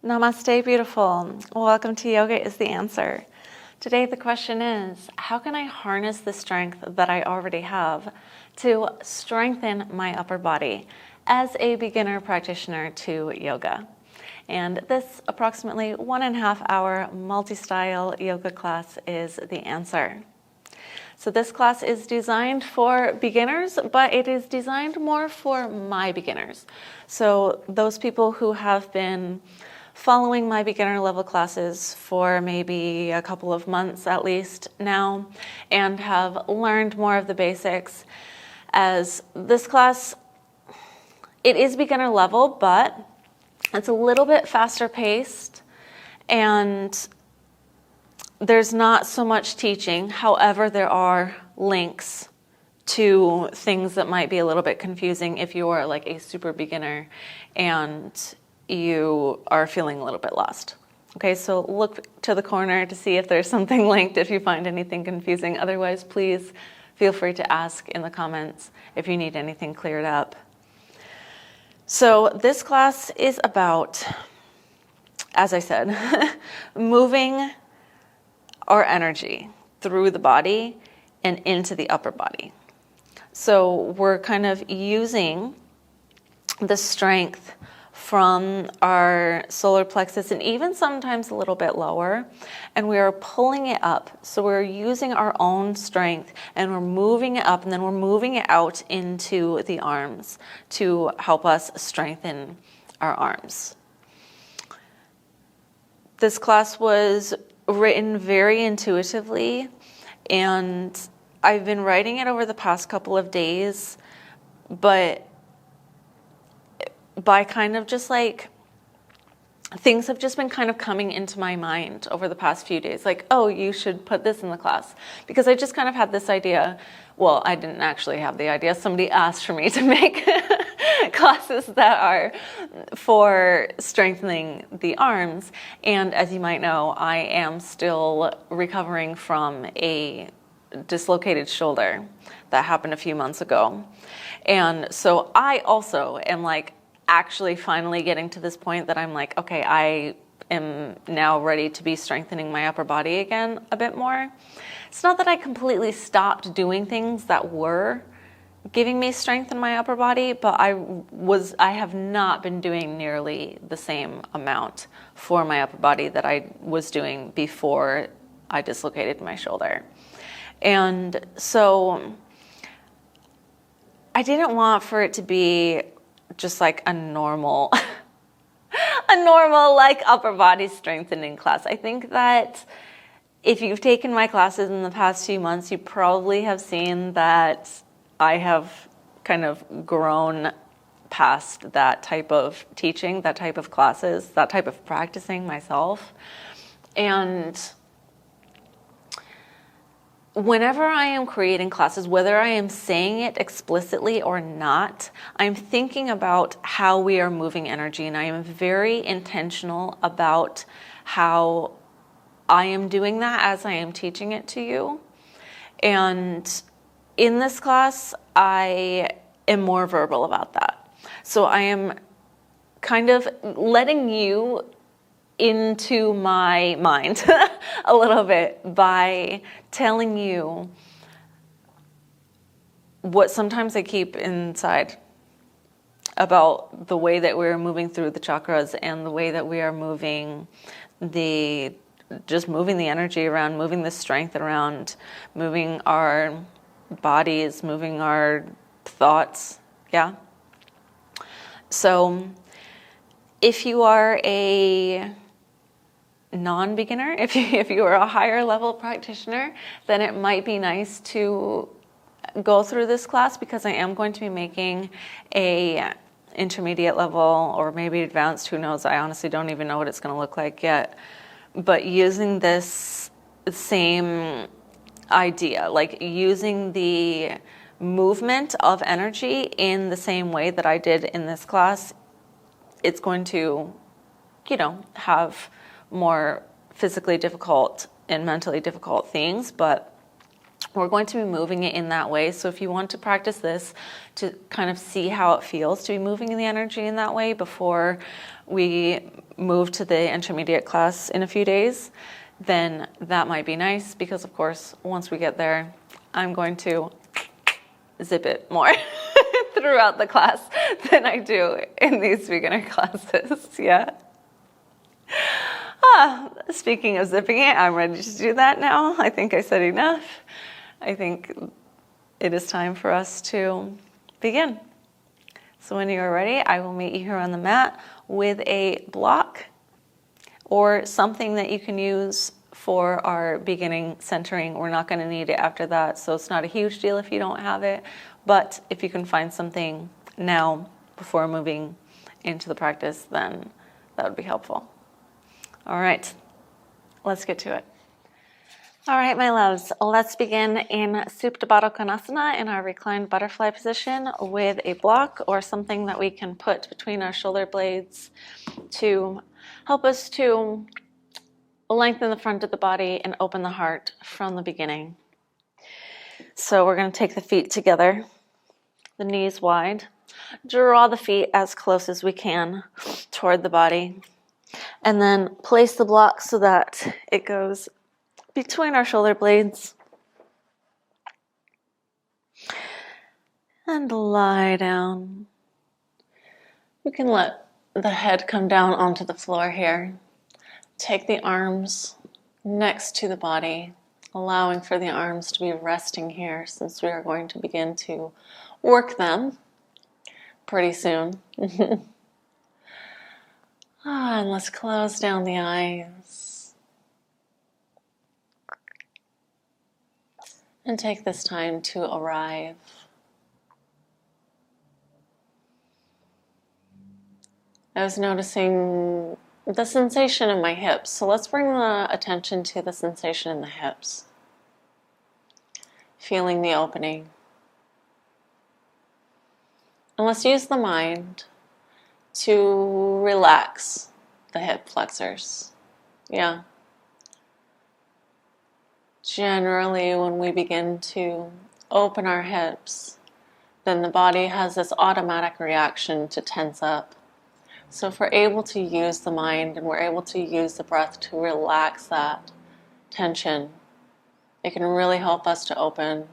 Namaste, beautiful. Welcome to Yoga is the Answer. Today the question is, how can I harness the strength that I already have to strengthen my upper body as a beginner practitioner to yoga? And this approximately 1.5 hour multi-style yoga class is the answer. So this class is designed for beginners, but it is designed more for my beginners. So those people who have been following my beginner level classes for maybe a couple of months at least now and have learned more of the basics. As this class, it is beginner level, but it's a little bit faster paced and there's not so much teaching. However, there are links to things that might be a little bit confusing if you are like a super beginner and you are feeling a little bit lost. Okay, so look to the corner to see if there's something linked if you find anything confusing. Otherwise, please feel free to ask in the comments if you need anything cleared up. So this class is about, as I said, moving our energy through the body and into the upper body. So we're kind of using the strength from our solar plexus and even sometimes a little bit lower, and we are pulling it up. So we're using our own strength and we're moving it up and then we're moving it out into the arms to help us strengthen our arms. This class was written very intuitively, and I've been writing it over the past couple of days, but by kind of just like, things have just been kind of coming into my mind over the past few days. Like, oh, you should put this in the class. Because I just kind of had this idea. Well, I didn't actually have the idea. Somebody asked for me to make classes that are for strengthening the arms. And as you might know, I am still recovering from a dislocated shoulder that happened a few months ago. And so I also am like, actually finally getting to this point that I'm like, okay, I am now ready to be strengthening my upper body again a bit more. It's not that I completely stopped doing things that were giving me strength in my upper body, but I have not been doing nearly the same amount for my upper body that I was doing before I dislocated my shoulder. And so I didn't want for it to be just like a normal like upper body strengthening class. I think that if you've taken my classes in the past few months, you probably have seen that I have kind of grown past that type of teaching, that type of classes, that type of practicing myself. And whenever I am creating classes, whether I am saying it explicitly or not, I'm thinking about how we are moving energy, and I am very intentional about how I am doing that as I am teaching it to you. And in this class, I am more verbal about that. So I am kind of letting you into my mind a little bit by telling you what sometimes I keep inside about the way that we're moving through the chakras and the way that we are moving the energy around, moving the strength around, moving our bodies, moving our thoughts. Yeah. So if you are a non-beginner, if you are a higher level practitioner, then it might be nice to go through this class, because I am going to be making a intermediate level or maybe advanced, who knows, I honestly don't even know what it's going to look like yet, but using this same idea, like using the movement of energy in the same way that I did in this class. It's going to, have more physically difficult and mentally difficult things, but we're going to be moving it in that way. So if you want to practice this to kind of see how it feels to be moving the energy in that way before we move to the intermediate class in a few days, then that might be nice because, of course, once we get there, I'm going to zip it more throughout the class than I do in these beginner classes. Yeah. Speaking of zipping it, I'm ready to do that now. I think I said enough. I think it is time for us to begin. So when you are ready, I will meet you here on the mat with a block or something that you can use for our beginning centering. We're not going to need it after that, so it's not a huge deal if you don't have it. But if you can find something now before moving into the practice, then that would be helpful. All right, let's get to it. All right, my loves, let's begin in Supta Baddha Konasana in our reclined butterfly position with a block or something that we can put between our shoulder blades to help us to lengthen the front of the body and open the heart from the beginning. So we're going to take the feet together, the knees wide, draw the feet as close as we can toward the body, and then place the block so that it goes between our shoulder blades. And lie down. We can let the head come down onto the floor here. Take the arms next to the body, allowing for the arms to be resting here since we are going to begin to work them pretty soon. And let's close down the eyes. And take this time to arrive. I was noticing the sensation in my hips, so let's bring the attention to the sensation in the hips. Feeling the opening. And let's use the mind to relax the hip flexors. Yeah. Generally, when we begin to open our hips, then the body has this automatic reaction to tense up. So if we're able to use the mind and we're able to use the breath to relax that tension, it can really help us to open,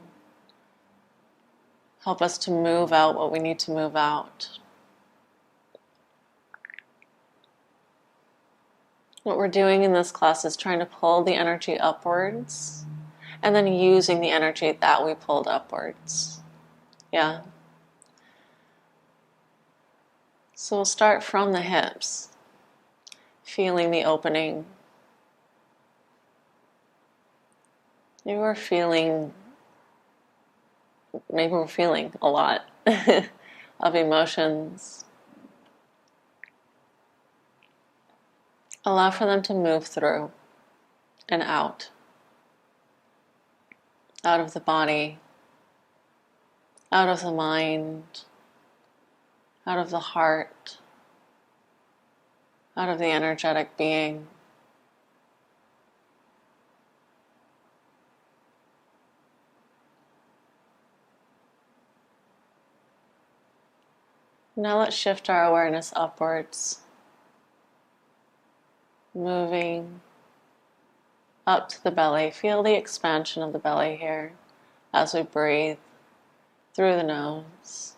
help us to move out what we need to move out. What we're doing in this class is trying to pull the energy upwards and then using the energy that we pulled upwards. Yeah. So we'll start from the hips, feeling the opening. Maybe we're feeling a lot of emotions. Allow for them to move through and out of the body, out of the mind, out of the heart, out of the energetic being. Now let's shift our awareness upwards, moving up to the belly. Feel the expansion of the belly here as we breathe through the nose.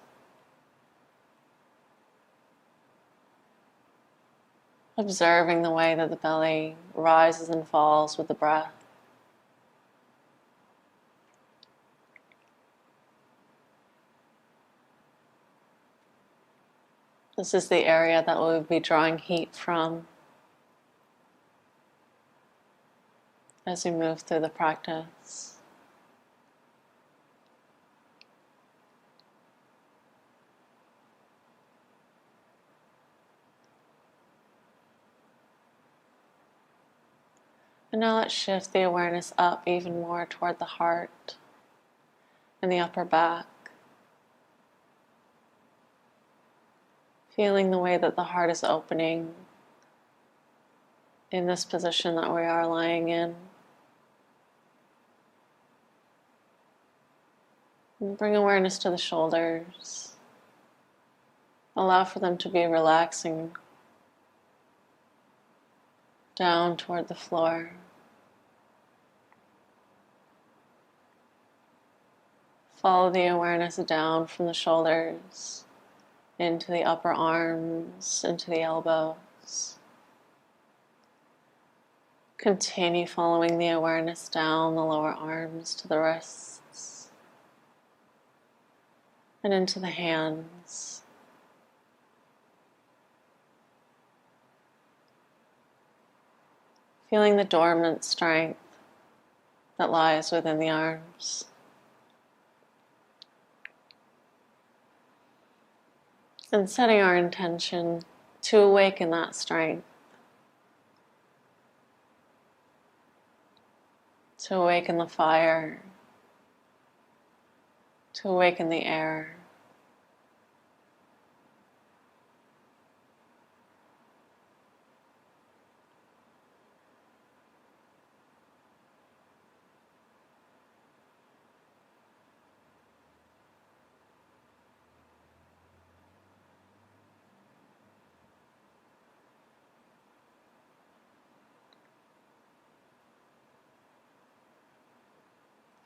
Observing the way that the belly rises and falls with the breath. This is the area that we'll be drawing heat from as we move through the practice. And now let's shift the awareness up even more toward the heart and the upper back. Feeling the way that the heart is opening in this position that we are lying in. And bring awareness to the shoulders. Allow for them to be relaxing. down toward the floor. Follow the awareness down from the shoulders, into the upper arms, into the elbows. Continue following the awareness down the lower arms to the wrists and into the hands. Feeling the dormant strength that lies within the arms. And setting our intention to awaken that strength. To awaken the fire. To awaken the air.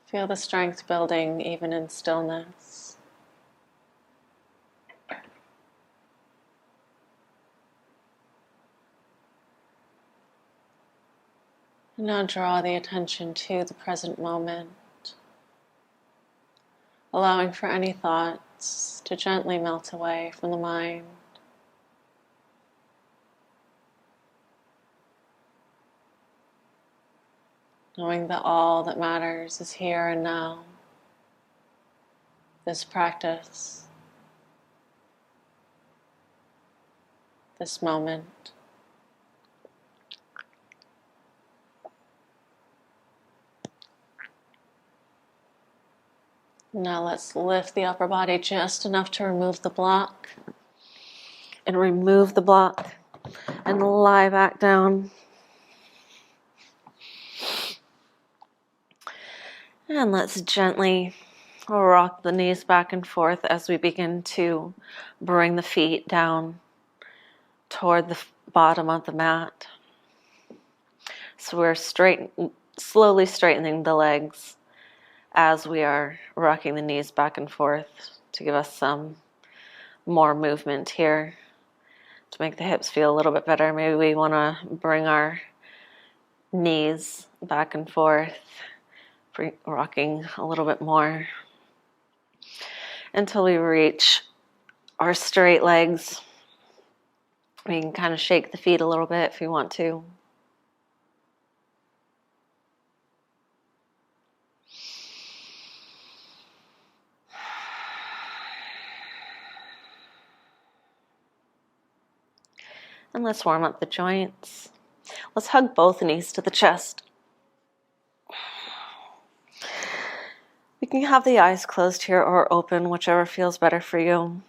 Feel the strength building even in stillness. And now draw the attention to the present moment, allowing for any thoughts to gently melt away from the mind. Knowing that all that matters is here and now, this practice, this moment. Now let's lift the upper body just enough to remove the block. And remove the block and lie back down. And let's gently rock the knees back and forth as we begin to bring the feet down toward the bottom of the mat. So we're slowly straightening the legs as we are rocking the knees back and forth to give us some more movement here. To make the hips feel a little bit better, maybe we want to bring our knees back and forth, rocking a little bit more until we reach our straight legs. We can kind of shake the feet a little bit if you want to. And let's warm up the joints. Let's hug both knees to the chest. You can have the eyes closed here or open, whichever feels better for you.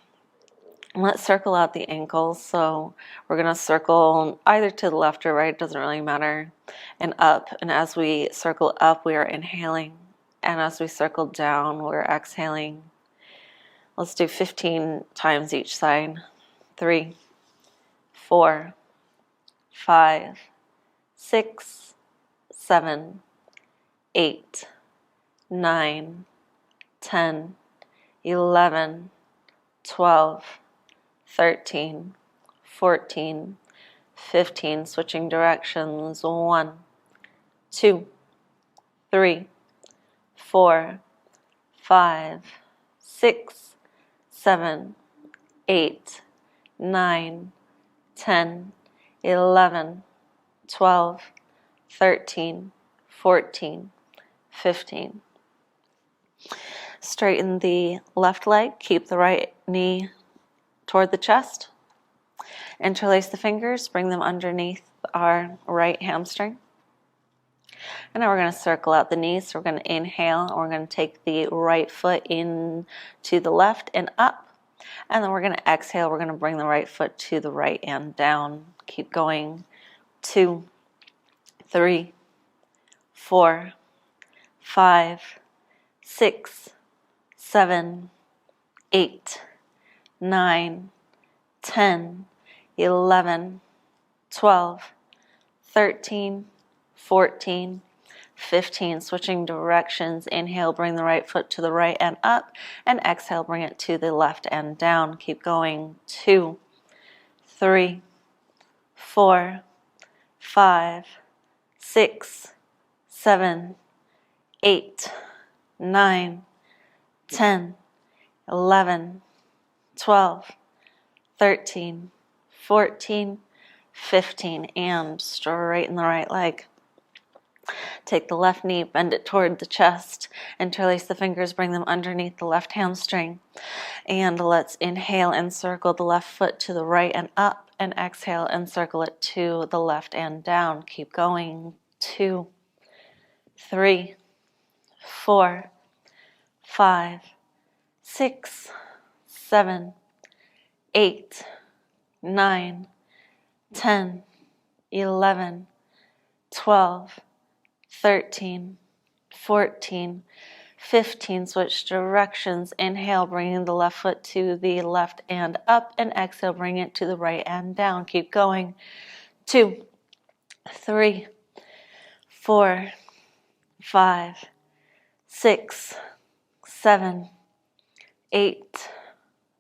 And let's circle out the ankles. So we're going to circle either to the left or right, doesn't really matter, and up. And as we circle up, we are inhaling. And as we circle down, we're exhaling. Let's do 15 times each side. 3, 4, 5, 6, 7, 8, 9, 10, 11, 12, 13, 14, 15, switching directions. 1, 2, 3, 4, 5, 6, 7, 8, 9, 10, 11, 12, 13, 14, 15. Straighten the left leg, keep the right knee toward the chest. Interlace the fingers, bring them underneath our right hamstring. And now we're going to circle out the knees. So we're going to inhale, and we're going to take the right foot in to the left and up. And then we're going to exhale. We're going to bring the right foot to the right and down. Keep going. 2, 3, 4, 5, 6, 7, 8, 9, 10, 11, 12, 13, 14, 15. Switching directions. Inhale, bring the right foot to the right and up, and exhale, bring it to the left and down. Keep going. 2, 3, 4, 5, 6, 7, 8, 9, 10, 11, 12, 13, 14, 15, and straighten the right leg. Take the left knee, bend it toward the chest, interlace the fingers, bring them underneath the left hamstring. And let's inhale and circle the left foot to the right and up, and exhale and circle it to the left and down. Keep going. 2, 3, 4, 5, 6, 7, 8, 9, 10, 11, 12, 13, 14, 15. Switch directions. Inhale, bringing the left foot to the left and up, and exhale, bring it to the right and down. Keep going. 2, 3, 4, 5, 6, 7, 8,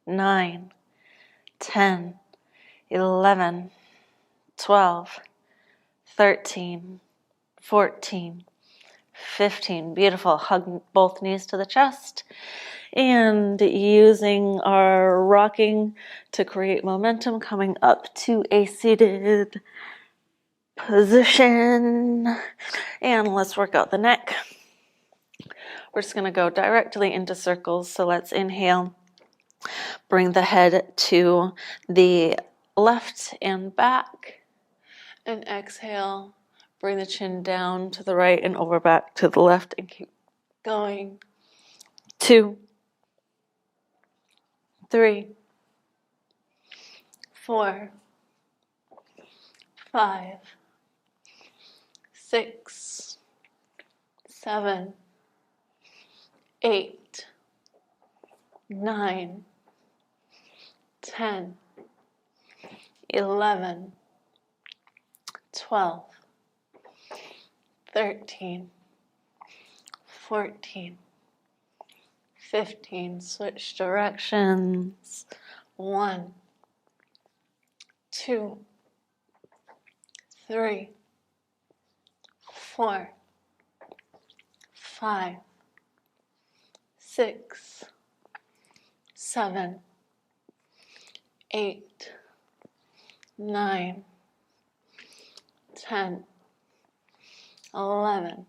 9, 10, 11, 12, 13, 14, 15. Beautiful. Hug both knees to the chest. And using our rocking to create momentum, coming up to a seated position. And let's work out the neck. We're just going to go directly into circles. So let's inhale. Bring the head to the left and back. And exhale. Bring the chin down to the right and over back to the left, and keep going. 2, 3, 4, 5, 6, 7, 8, 9, 10, 11, 12, 13, 14, 15. Switch directions. 1, 2, 3, 4, 5, 6, 7, 8, 9, 10, 11,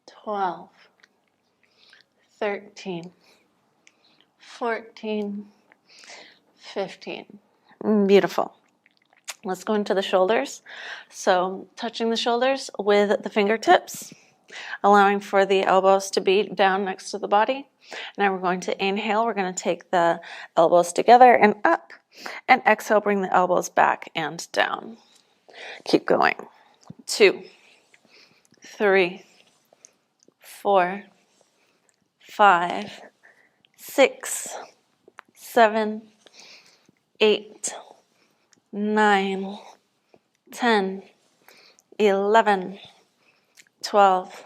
12, 13, 14, 15. Beautiful. Let's go into the shoulders. So touching the shoulders with the fingertips, allowing for the elbows to be down next to the body. Now we're going to inhale. We're going to take the elbows together and up, and exhale, bring the elbows back and down. Keep going. 2, 3, 4, 5, 6, 7, 8, 9, 10, 11, 12,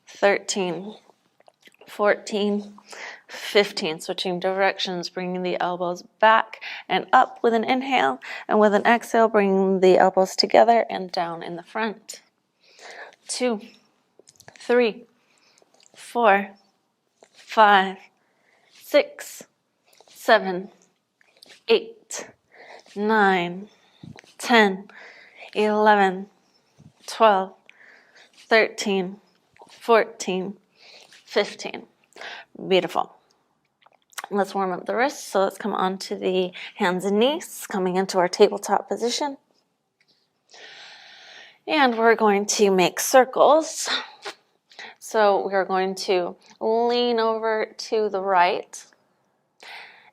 13, 14, 15. Switching directions, bringing the elbows back and up with an inhale, and with an exhale, bringing the elbows together and down in the front. 2, 3, 4, 5, 6, 7, 8, 9, 10, 11, 12, 13, 14, 15. Beautiful. Let's warm up the wrists. So let's come onto the hands and knees, coming into our tabletop position. And we're going to make circles. So we are going to lean over to the right,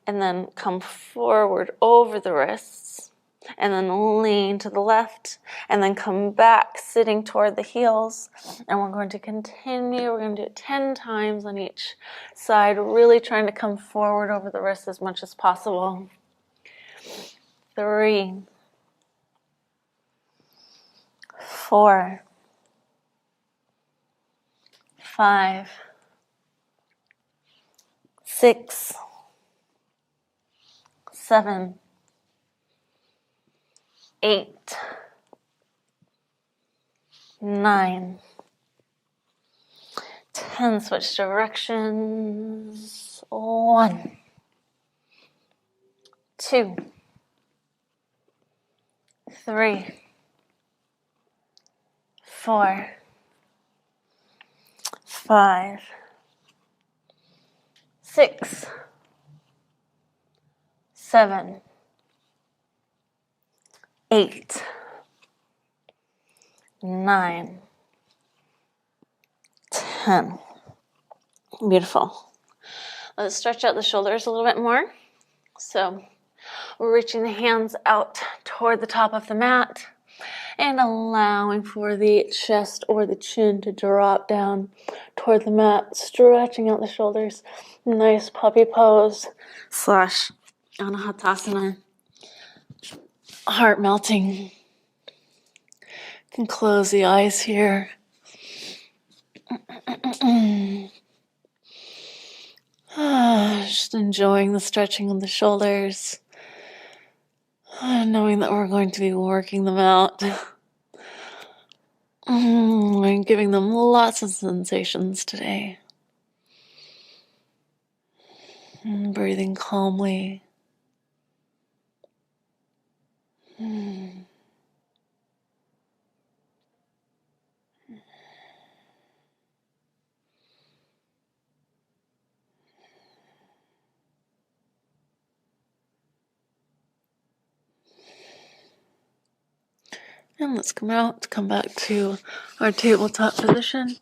and then come forward over the wrists, and then lean to the left, and then come back sitting toward the heels. And we're going to continue. We're going to do it 10 times on each side, really trying to come forward over the wrists as much as possible. 3, 4, 5, 6, 7, 8, 9, 10. Switch directions. 1, 2, 3, 4, 5, 6, 7, 8, 9, 10. Beautiful. Let's stretch out the shoulders a little bit more. So we're reaching the hands out toward the top of the mat and allowing for the chest or the chin to drop down toward the mat, stretching out the shoulders. Nice puppy pose / Anahatasana. Heart melting. You can close the eyes here. Just enjoying the stretching of the shoulders. Knowing that we're going to be working them out. And giving them lots of sensations today. And breathing calmly. And let's come back to our tabletop position.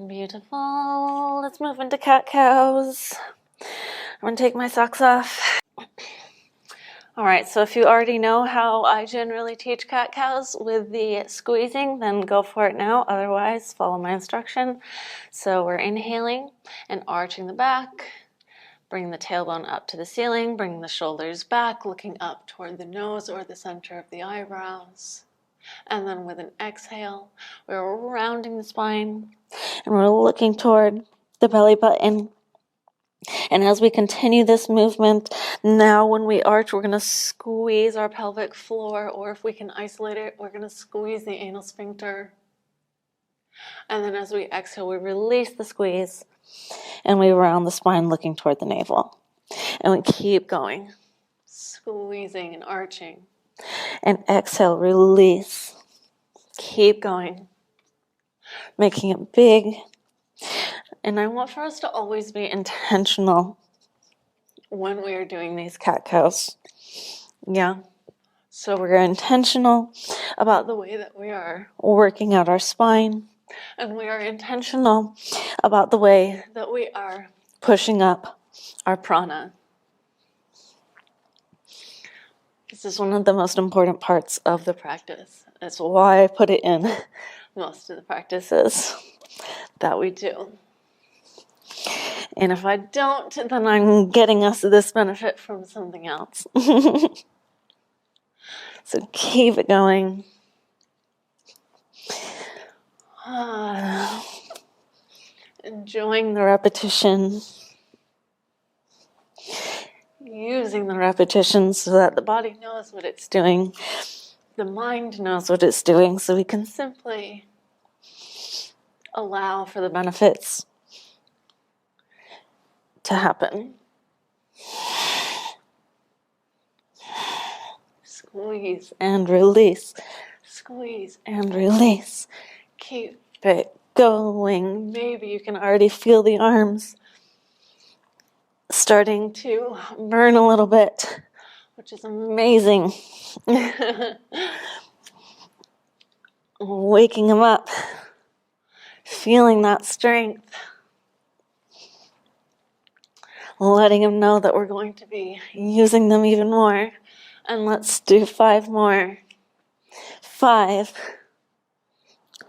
Beautiful. Let's move into cat-cows. I'm going to take my socks off. All right, so if you already know how I generally teach cat-cows with the squeezing, then go for it now. Otherwise, follow my instruction. So we're inhaling and arching the back. Bring the tailbone up to the ceiling, bring the shoulders back, looking up toward the nose or the center of the eyebrows. And then with an exhale, we're rounding the spine and we're looking toward the belly button. And as we continue this movement, now when we arch, we're going to squeeze our pelvic floor, or if we can isolate it, we're going to squeeze the anal sphincter. And then as we exhale, we release the squeeze. And we round the spine looking toward the navel. And we keep going. Squeezing and arching. And exhale, release. Keep going. Making it big. And I want for us to always be intentional when we are doing these cat-cows. Yeah. So we're intentional about the way that we are working out our spine. And we are intentional about the way that we are pushing up our prana. This is one of the most important parts of the practice. That's why I put it in most of the practices that we do. And if I don't, then I'm getting us this benefit from something else. So keep it going. Enjoying the repetition. Using the repetition so that the body knows what it's doing. The mind knows what it's doing, so we can simply allow for the benefits to happen. Squeeze and release. Squeeze and release. Keep it going. Maybe you can already feel the arms starting to burn a little bit, which is amazing. Waking them up. Feeling that strength. Letting them know that we're going to be using them even more. And let's do 5 more. 5,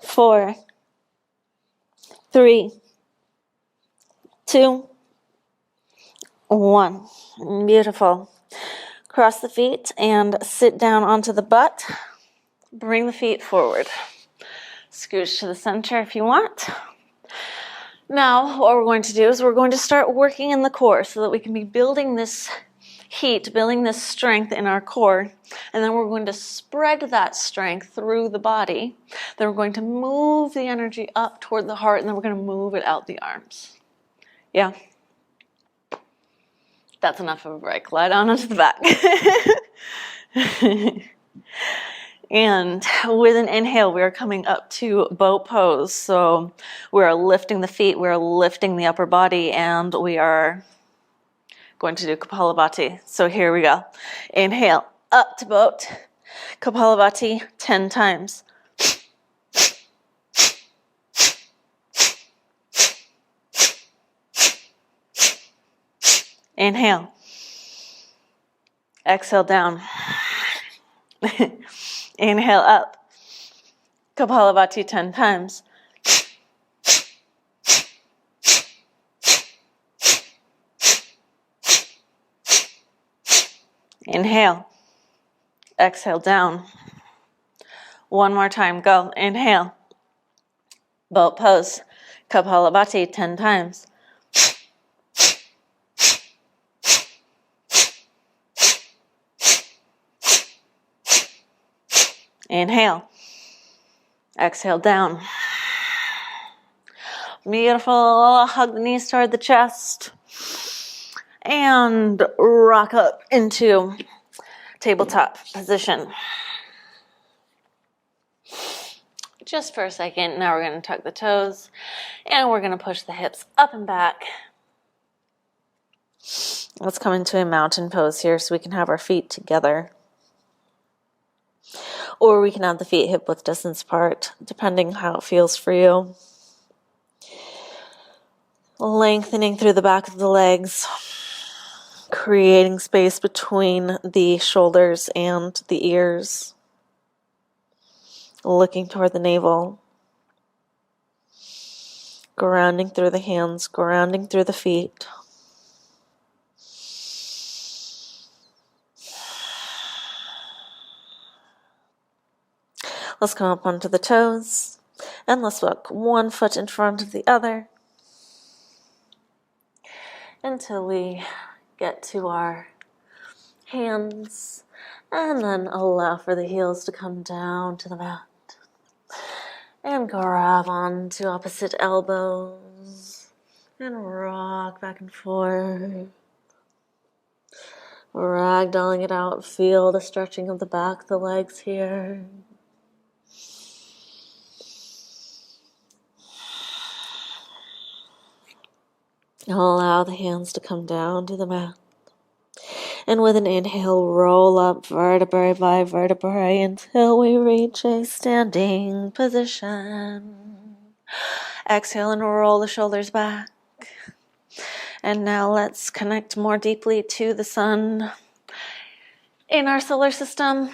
4, 3, 2, 1. Beautiful. Cross the feet and sit down onto the butt. Bring the feet forward. Scooch to the center if you want. Now, what we're going to do is we're going to start working in the core so that we can be building this heat, building this strength in our core. And then we're going to spread that strength through the body. Then we're going to move the energy up toward the heart, and then we're going to move it out the arms. Yeah? That's enough of a break. Lie down onto the back. And with an inhale, we are coming up to boat pose. So we are lifting the feet, we are lifting the upper body, and we are going to do Kapalabhati. So here we go. Inhale, up to boat. Kapalabhati 10 times. Inhale. Exhale down. Inhale up. Kapalabhati 10 times. Inhale. Exhale down. One more time. Go. Inhale. Boat pose. Kapalabhati 10 times. Inhale. Exhale down. Beautiful. Hug the knees toward the chest. And rock up into tabletop position. Just for a second. Now we're going to tuck the toes. And we're going to push the hips up and back. Let's come into a mountain pose here so we can have our feet together. Or we can have the feet hip width distance apart, depending how it feels for you. Lengthening through the back of the legs, creating space between the shoulders and the ears, looking toward the navel, grounding through the hands, grounding through the feet. Let's come up onto the toes, and let's walk one foot in front of the other until we get to our hands, and then allow for the heels to come down to the mat. And grab on to opposite elbows, and rock back and forth. Ragdolling it out, feel the stretching of the back of the legs here. Allow the hands to come down to the mat. And with an inhale, roll up vertebrae by vertebrae until we reach a standing position. Exhale and roll the shoulders back. And now let's connect more deeply to the sun in our solar system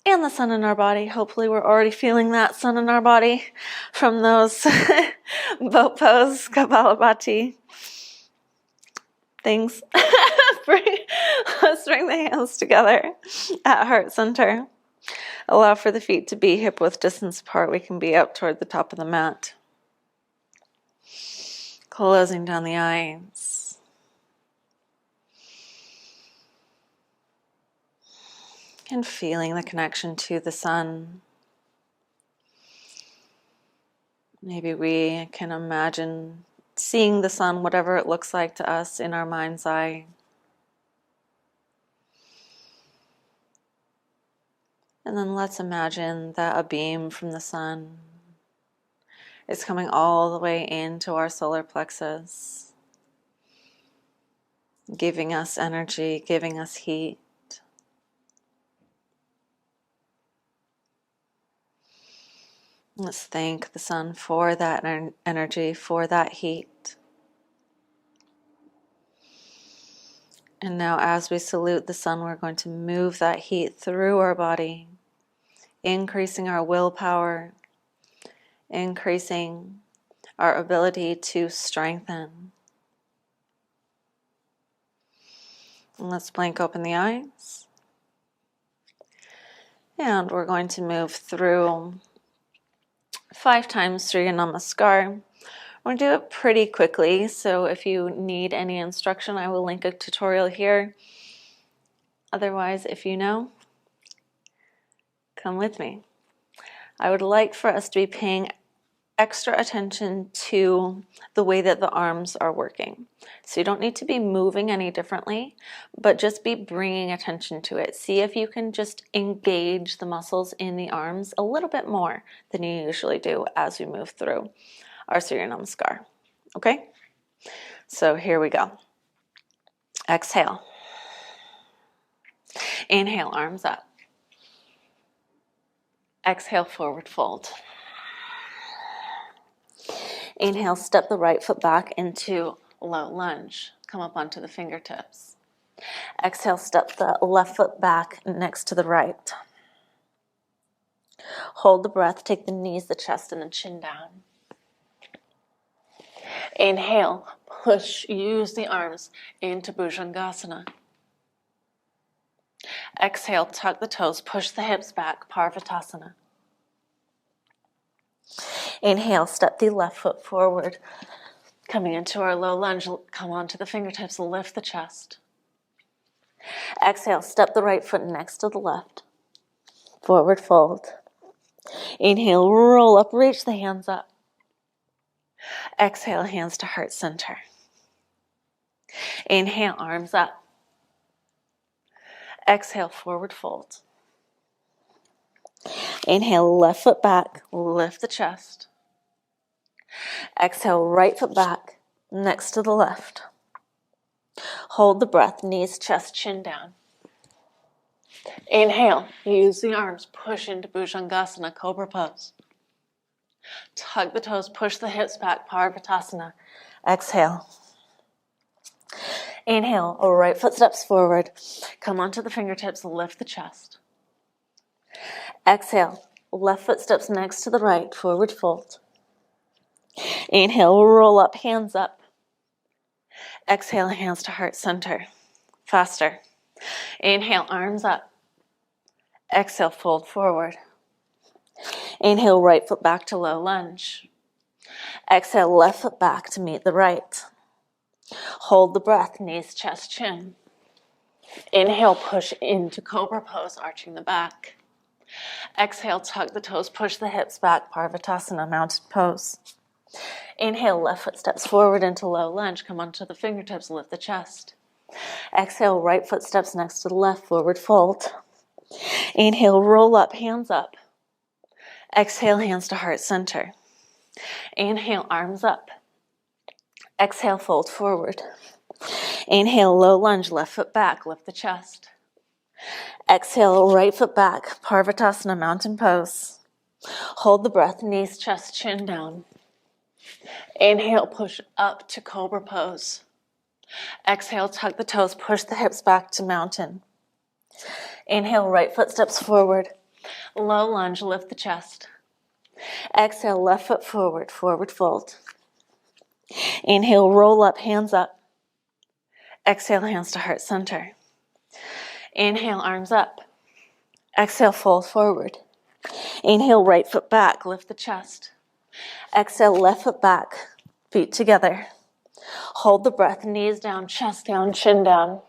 and the sun in our body. Hopefully we're already feeling that sun in our body from those boat pose, Kapalabhati things. Let's bring the hands together at heart center. Allow for the feet to be hip width distance apart. We can be up toward the top of the mat. Closing down the eyes. And feeling the connection to the sun. Maybe we can imagine seeing the sun, whatever it looks like to us, in our mind's eye. And then let's imagine that a beam from the sun is coming all the way into our solar plexus, giving us energy, giving us heat. Let's thank the sun for that energy, for that heat. And now as we salute the sun, we're going to move that heat through our body, increasing our willpower, increasing our ability to strengthen. Let's blink open the eyes. And we're going to move through 5 times Surya Namaskar. We're going to do it pretty quickly, so if you need any instruction, I will link a tutorial here. Otherwise, if you know, come with me. I would like for us to be paying extra attention to the way that the arms are working. So you don't need to be moving any differently, but just be bringing attention to it. See if you can just engage the muscles in the arms a little bit more than you usually do as we move through our Surya Namaskar. Okay? So here we go. Exhale. Inhale, arms up. Exhale, forward fold. Inhale, step the right foot back into low lunge. Come up onto the fingertips. Exhale, step the left foot back next to the right. Hold the breath, take the knees, the chest, and the chin down. Inhale, push, use the arms into Bhujangasana. Exhale, tuck the toes, push the hips back, Parvatasana. Inhale, step the left foot forward. Coming into our low lunge, come onto the fingertips, lift the chest. Exhale, step the right foot next to the left. Forward fold. Inhale, roll up, reach the hands up. Exhale, hands to heart center. Inhale, arms up. Exhale, forward fold. Inhale, left foot back, lift the chest. Exhale, right foot back, next to the left. Hold the breath, knees, chest, chin down. Inhale, use the arms, push into Bhujangasana, Cobra Pose. Tug the toes, push the hips back, Parvatasana. Exhale. Inhale, right foot steps forward. Come onto the fingertips, lift the chest. Exhale, left foot steps next to the right, forward fold. Inhale, roll up, hands up. Exhale, hands to heart center. Faster. Inhale, arms up. Exhale, fold forward. Inhale, right foot back to low lunge. Exhale, left foot back to meet the right. Hold the breath, knees, chest, chin. Inhale, push into Cobra Pose, arching the back. Exhale, tuck the toes, push the hips back, Parvatasana, mountain pose. Inhale, left foot steps forward into low lunge. Come onto the fingertips, lift the chest. Exhale, right foot steps next to the left, forward fold. Inhale, roll up, hands up. Exhale, hands to heart center. Inhale, arms up. Exhale, fold forward. Inhale, low lunge, left foot back, lift the chest. Exhale, right foot back, Parvatasana, mountain pose. Hold the breath, knees, chest, chin down. Inhale, push up to Cobra Pose. Exhale, tuck the toes, push the hips back to mountain. Inhale, right foot steps forward. Low lunge, lift the chest. Exhale, left foot forward, forward fold. Inhale, roll up, hands up. Exhale, hands to heart center. Inhale, arms up. Exhale, fold forward. Inhale, right foot back, lift the chest. Exhale, left foot back, feet together. Hold the breath, knees down, chest down, chin down.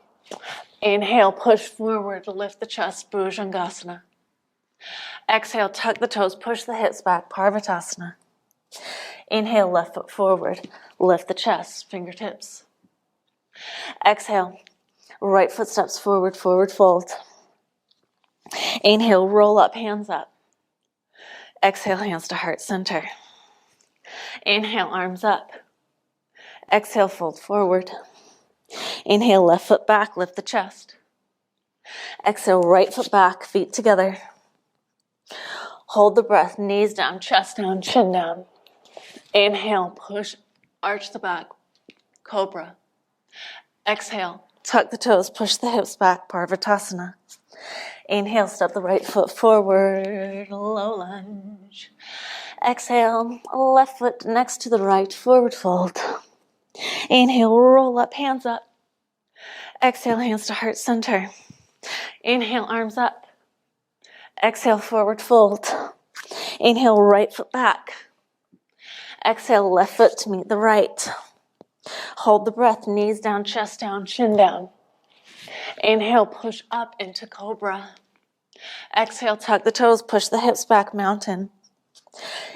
Inhale, push forward, lift the chest, Bhujangasana. Exhale, tuck the toes, push the hips back, Parvatasana. Inhale, left foot forward, lift the chest, fingertips. Exhale, right foot steps forward, forward fold. Inhale, roll up, hands up. Exhale, hands to heart center. Inhale, arms up. Exhale, fold forward. Inhale, left foot back, lift the chest. Exhale, right foot back, feet together. Hold the breath, knees down, chest down, chin down. Inhale, push, arch the back, Cobra. Exhale, tuck the toes, push the hips back, Parvatasana. Inhale, step the right foot forward, low lunge. Exhale, left foot next to the right, forward fold. Inhale, roll up, hands up. Exhale, hands to heart center. Inhale, arms up. Exhale, forward fold. Inhale, right foot back. Exhale, left foot to meet the right. Hold the breath, knees down, chest down, chin down. Inhale, push up into cobra. Exhale, tuck the toes, push the hips back, mountain.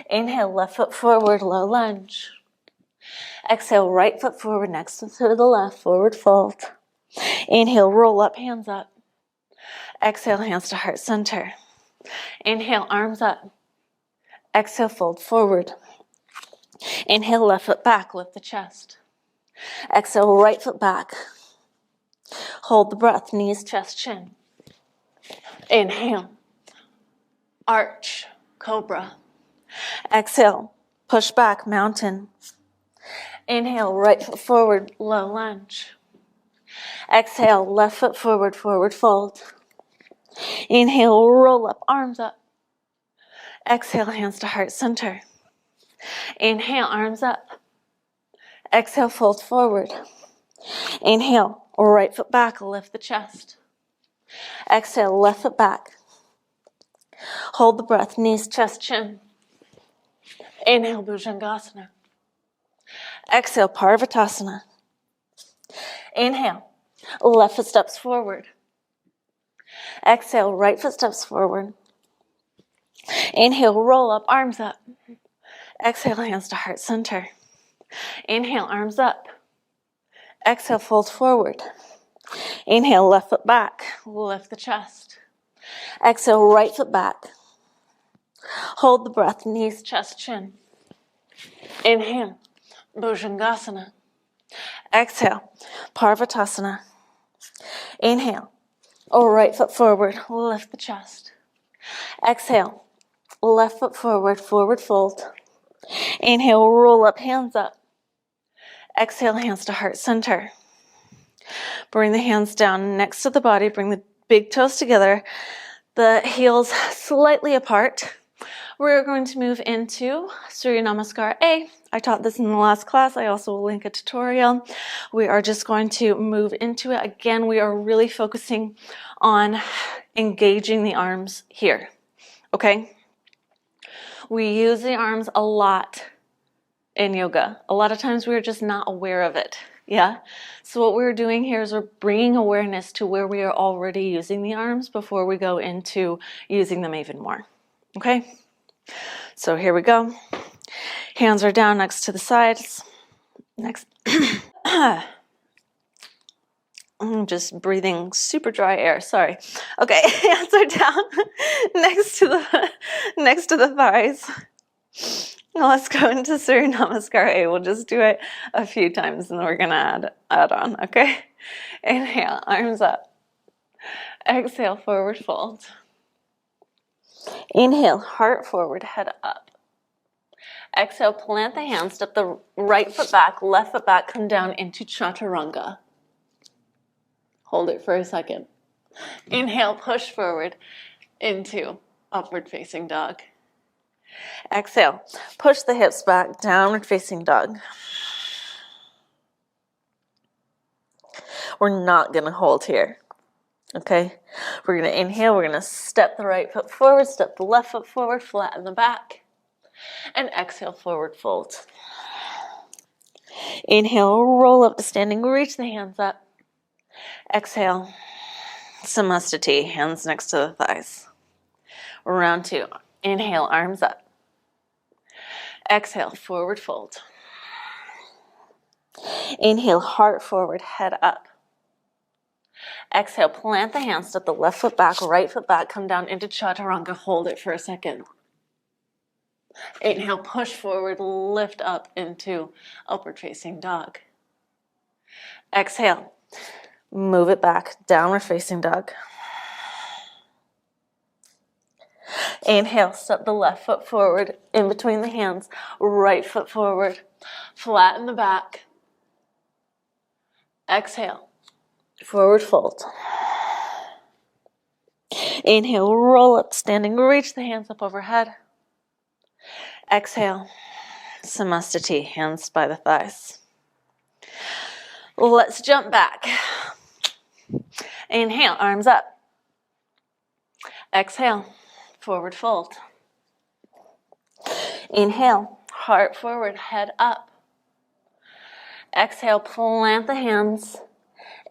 Inhale, left foot forward, low lunge. Exhale, right foot forward, next to the left, forward fold. Inhale, roll up, hands up. Exhale, hands to heart center. Inhale, arms up. Exhale, fold forward. Inhale, left foot back, lift the chest. Exhale, right foot back. Hold the breath, knees, chest, chin. Inhale, arch, cobra. Exhale, push back, mountain. Inhale, right foot forward, low lunge. Exhale, left foot forward, forward fold. Inhale, roll up, arms up. Exhale, hands to heart center. Inhale, arms up. Exhale, fold forward. Inhale, right foot back, lift the chest. Exhale, left foot back. Hold the breath, knees, chest, chin. Inhale, Bhujangasana. Exhale, Parvatasana. Inhale, left foot steps forward. Exhale, right foot steps forward. Inhale, roll up, arms up. Exhale, hands to heart center. Inhale, arms up. Exhale, fold forward. Inhale, left foot back. Lift the chest. Exhale, right foot back. Hold the breath, knees, chest, chin. Inhale, Bhujangasana. Exhale, Parvatasana. Inhale, right foot forward, lift the chest. Exhale, left foot forward, forward fold. Inhale, roll up, hands up. Exhale, hands to heart center. Bring the hands down next to the body. Bring the big toes together. The heels slightly apart. We're going to move into Surya Namaskar A. I taught this in the last class. I also will link a tutorial. We are just going to move into it. Again, we are really focusing on engaging the arms here. Okay? We use the arms a lot in yoga. A lot of times we're just not aware of it. Yeah? So what we're doing here is we're bringing awareness to where we are already using the arms before we go into using them even more. Okay? So here we go. Hands are down next to the sides. Next. I'm just breathing super dry air. Sorry. Okay, hands are down next to the thighs. Now let's go into Surya Namaskar A. We'll just do it a few times and then we're gonna add on, okay? Inhale, arms up. Exhale, forward fold. Inhale, heart forward, head up. Exhale, plant the hands, step the right foot back, left foot back, come down into Chaturanga. Hold it for a second. Inhale, push forward into upward facing dog. Exhale, push the hips back, downward facing dog. We're not going to hold here, okay? We're going to inhale, we're going to step the right foot forward, step the left foot forward, flatten the back, and exhale, forward fold. Inhale, roll up to standing, reach the hands up. Exhale, Samastati, hands next to the thighs. Round two. Inhale, arms up. Exhale, forward fold. Inhale, heart forward, head up. Exhale, plant the hands, step the left foot back, right foot back, come down into Chaturanga, hold it for a second. Inhale, push forward, lift up into upward facing dog. Exhale, move it back, downward facing dog. Inhale, step the left foot forward, in between the hands, right foot forward, flatten the back. Exhale, forward fold. Inhale, roll up, standing, reach the hands up overhead. Exhale, Samastati, hands by the thighs. Let's jump back. Inhale, arms up. Exhale, forward fold. Inhale, heart forward, head up. Exhale, plant the hands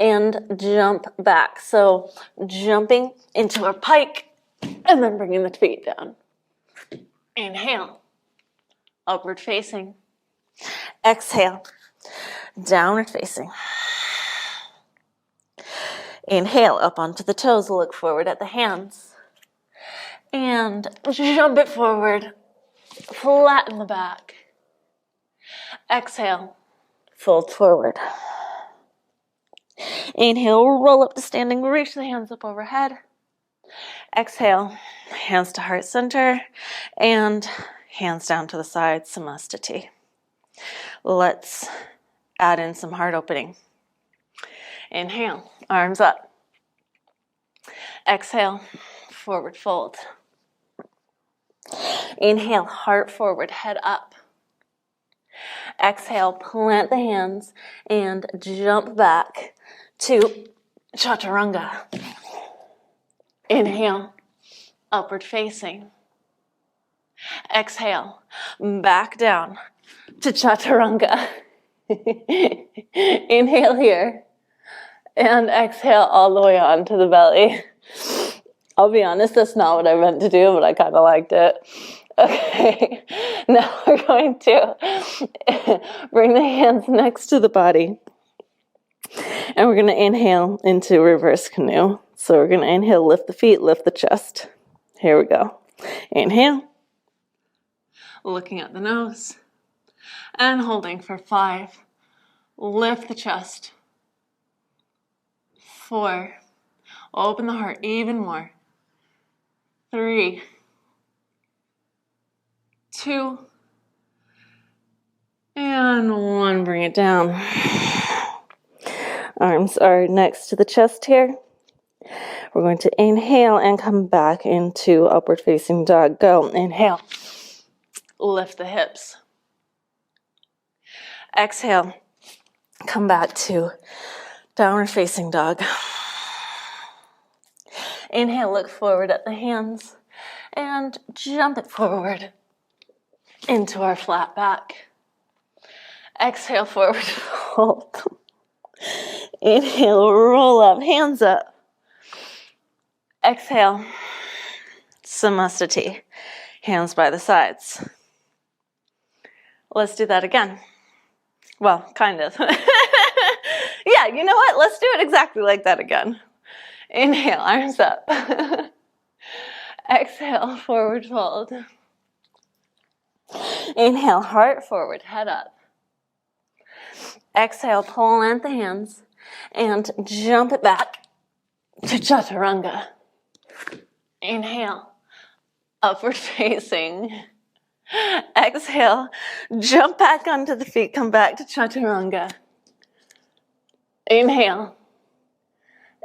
and jump back. So jumping into our pike and then bringing the feet down. Inhale, upward facing. Exhale, downward facing. Inhale, up onto the toes, look forward at the hands. And jump it forward, flatten the back. Exhale, fold forward. Inhale, roll up to standing, reach the hands up overhead. Exhale, hands to heart center and hands down to the side, samastiti. Let's add in some heart opening. Inhale, arms up. Exhale, forward fold. Inhale, heart forward, head up. Exhale, plant the hands and jump back to chaturanga. Inhale, upward facing. Exhale, back down to chaturanga. Inhale here and exhale all the way onto the belly. I'll be honest, that's not what I meant to do, but I kind of liked it. Okay, now we're going to bring the hands next to the body. And we're going to inhale into reverse canoe. So we're going to inhale, lift the feet, lift the chest. Here we go. Inhale. Looking at the nose. And holding for 5. Lift the chest. 4. Open the heart even more. 3. 2. And 1. Bring it down. Arms are next to the chest here. We're going to inhale and come back into upward facing dog. Go. Inhale. Lift the hips. Exhale. Come back to downward facing dog. Inhale, look forward at the hands and jump it forward into our flat back. Exhale, forward fold. Inhale, roll up, hands up. Exhale, samastiti, hands by the sides. Let's do that again. Well, kind of. Yeah, you know what? Let's do it exactly like that again. Inhale, arms up. Exhale, forward fold. Inhale, heart forward, head up. Exhale, plant the hands and jump it back to chaturanga. Inhale, upward facing. Exhale, jump back onto the feet, come back to chaturanga. Inhale.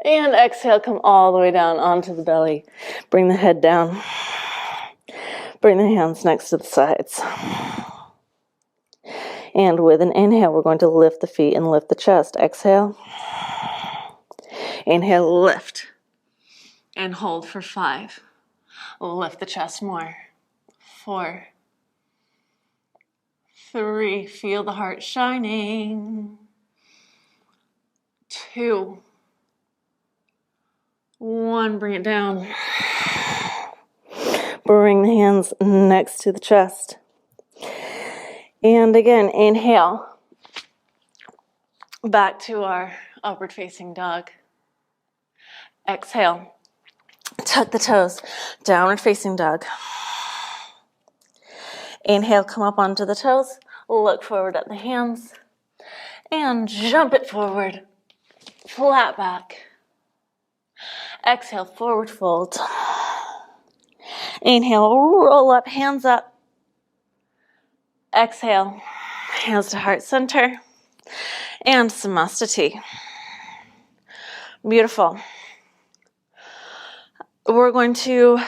And exhale, come all the way down onto the belly. Bring the head down. Bring the hands next to the sides. And with an inhale, we're going to lift the feet and lift the chest. Exhale. Inhale, lift. And hold for 5. Lift the chest more. 4. 3. Feel the heart shining. 2. 1. Bring it down. Bring the hands next to the chest. And again, inhale. Back to our upward facing dog. Exhale. Tuck the toes. Downward facing dog. Inhale, come up onto the toes. Look forward at the hands. And jump it forward. Flat back. Exhale, forward fold. Inhale, roll up, hands up. Exhale, hands to heart center. And samastiti. Beautiful. We're going to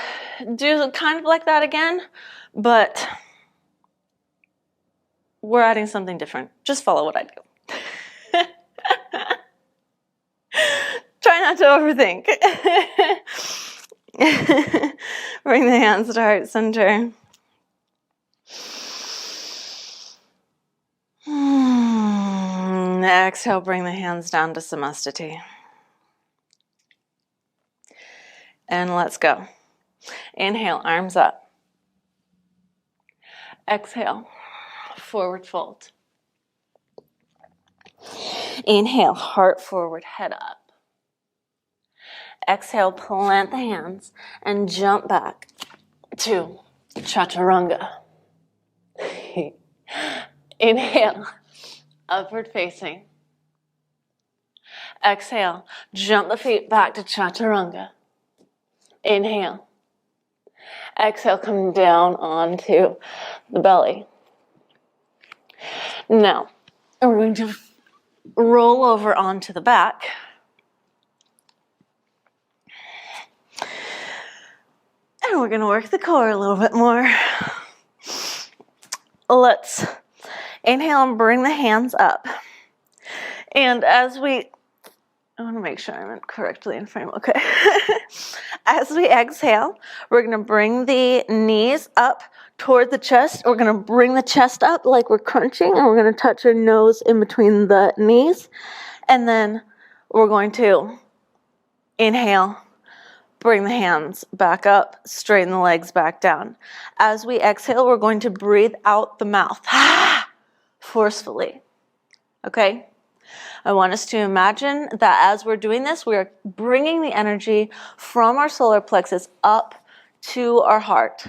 do kind of like that again, but we're adding something different. Just follow what I do. Try not to overthink. Bring the hands to heart center. Exhale, bring the hands down to Samastiti. And let's go. Inhale, arms up. Exhale, forward fold. Inhale, heart forward, head up. Exhale, plant the hands and jump back to Chaturanga. Inhale, upward facing. Exhale, jump the feet back to Chaturanga. Inhale. Exhale, come down onto the belly. Now, we're going to roll over onto the back. And we're going to work the core a little bit more. Let's inhale and bring the hands up. And as I want to make sure I'm correctly in frame. Okay. As we exhale, we're going to bring the knees up toward the chest. We're going to bring the chest up like we're crunching, and we're going to touch our nose in between the knees. And then we're going to inhale, bring the hands back up, straighten the legs back down. As we exhale, we're going to breathe out the mouth forcefully. Okay? I want us to imagine that as we're doing this, we are bringing the energy from our solar plexus up to our heart.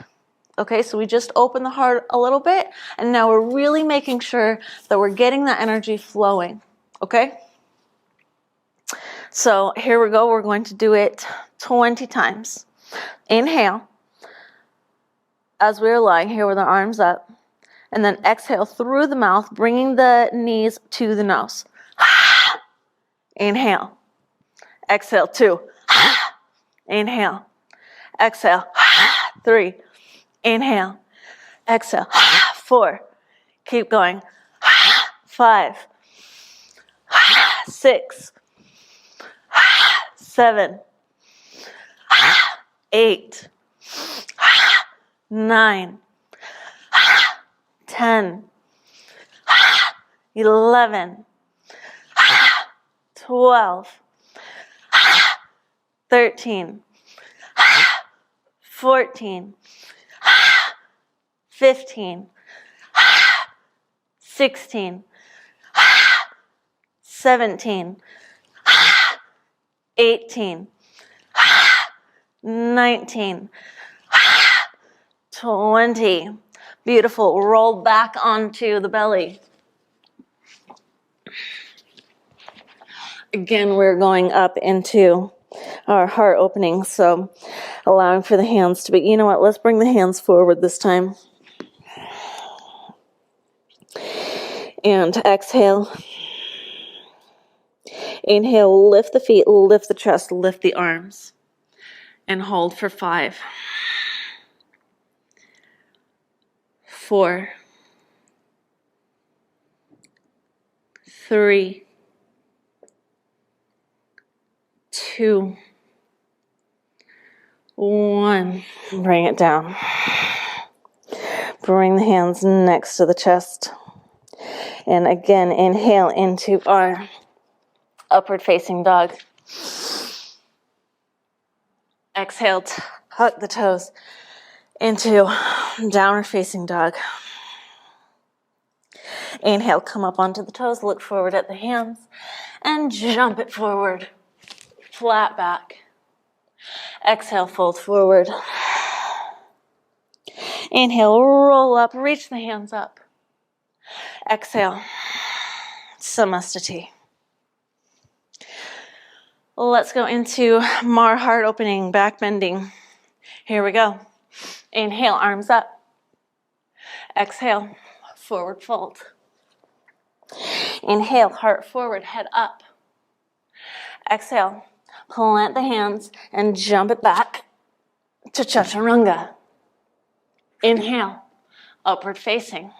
Okay, so we just open the heart a little bit, and now we're really making sure that we're getting that energy flowing. Okay? So here we go. We're going to do it 20 times. Inhale as we're lying here with our arms up, and then exhale through the mouth, bringing the knees to the nose. Inhale. Exhale, 2. Inhale. Exhale. 3. Inhale. Exhale. 4. Keep going. 5. 6. 7. 8. 9. 10. 11. 12, 13, 14, 15, 16, 17, 18, 19, 20. Beautiful. Roll back onto the belly. Again, we're going up into our heart opening, so allowing for the hands to be, you know what, let's bring the hands forward this time. And exhale. Inhale, lift the feet, lift the chest, lift the arms. And hold for 5. 4. 3. 2, 1. Bring it down. Bring the hands next to the chest. And again, inhale into our upward facing dog. Exhale, tuck the toes into downward facing dog. Inhale, come up onto the toes, look forward at the hands, and jump it forward. Flat back. Exhale, fold forward. Inhale, roll up, reach the hands up. Exhale, Samastiti. Let's go into Mar heart opening, back bending. Here we go. Inhale, arms up. Exhale, forward fold. Inhale, heart forward, head up. Exhale, plant the hands and jump it back to Chaturanga. Inhale, upward facing.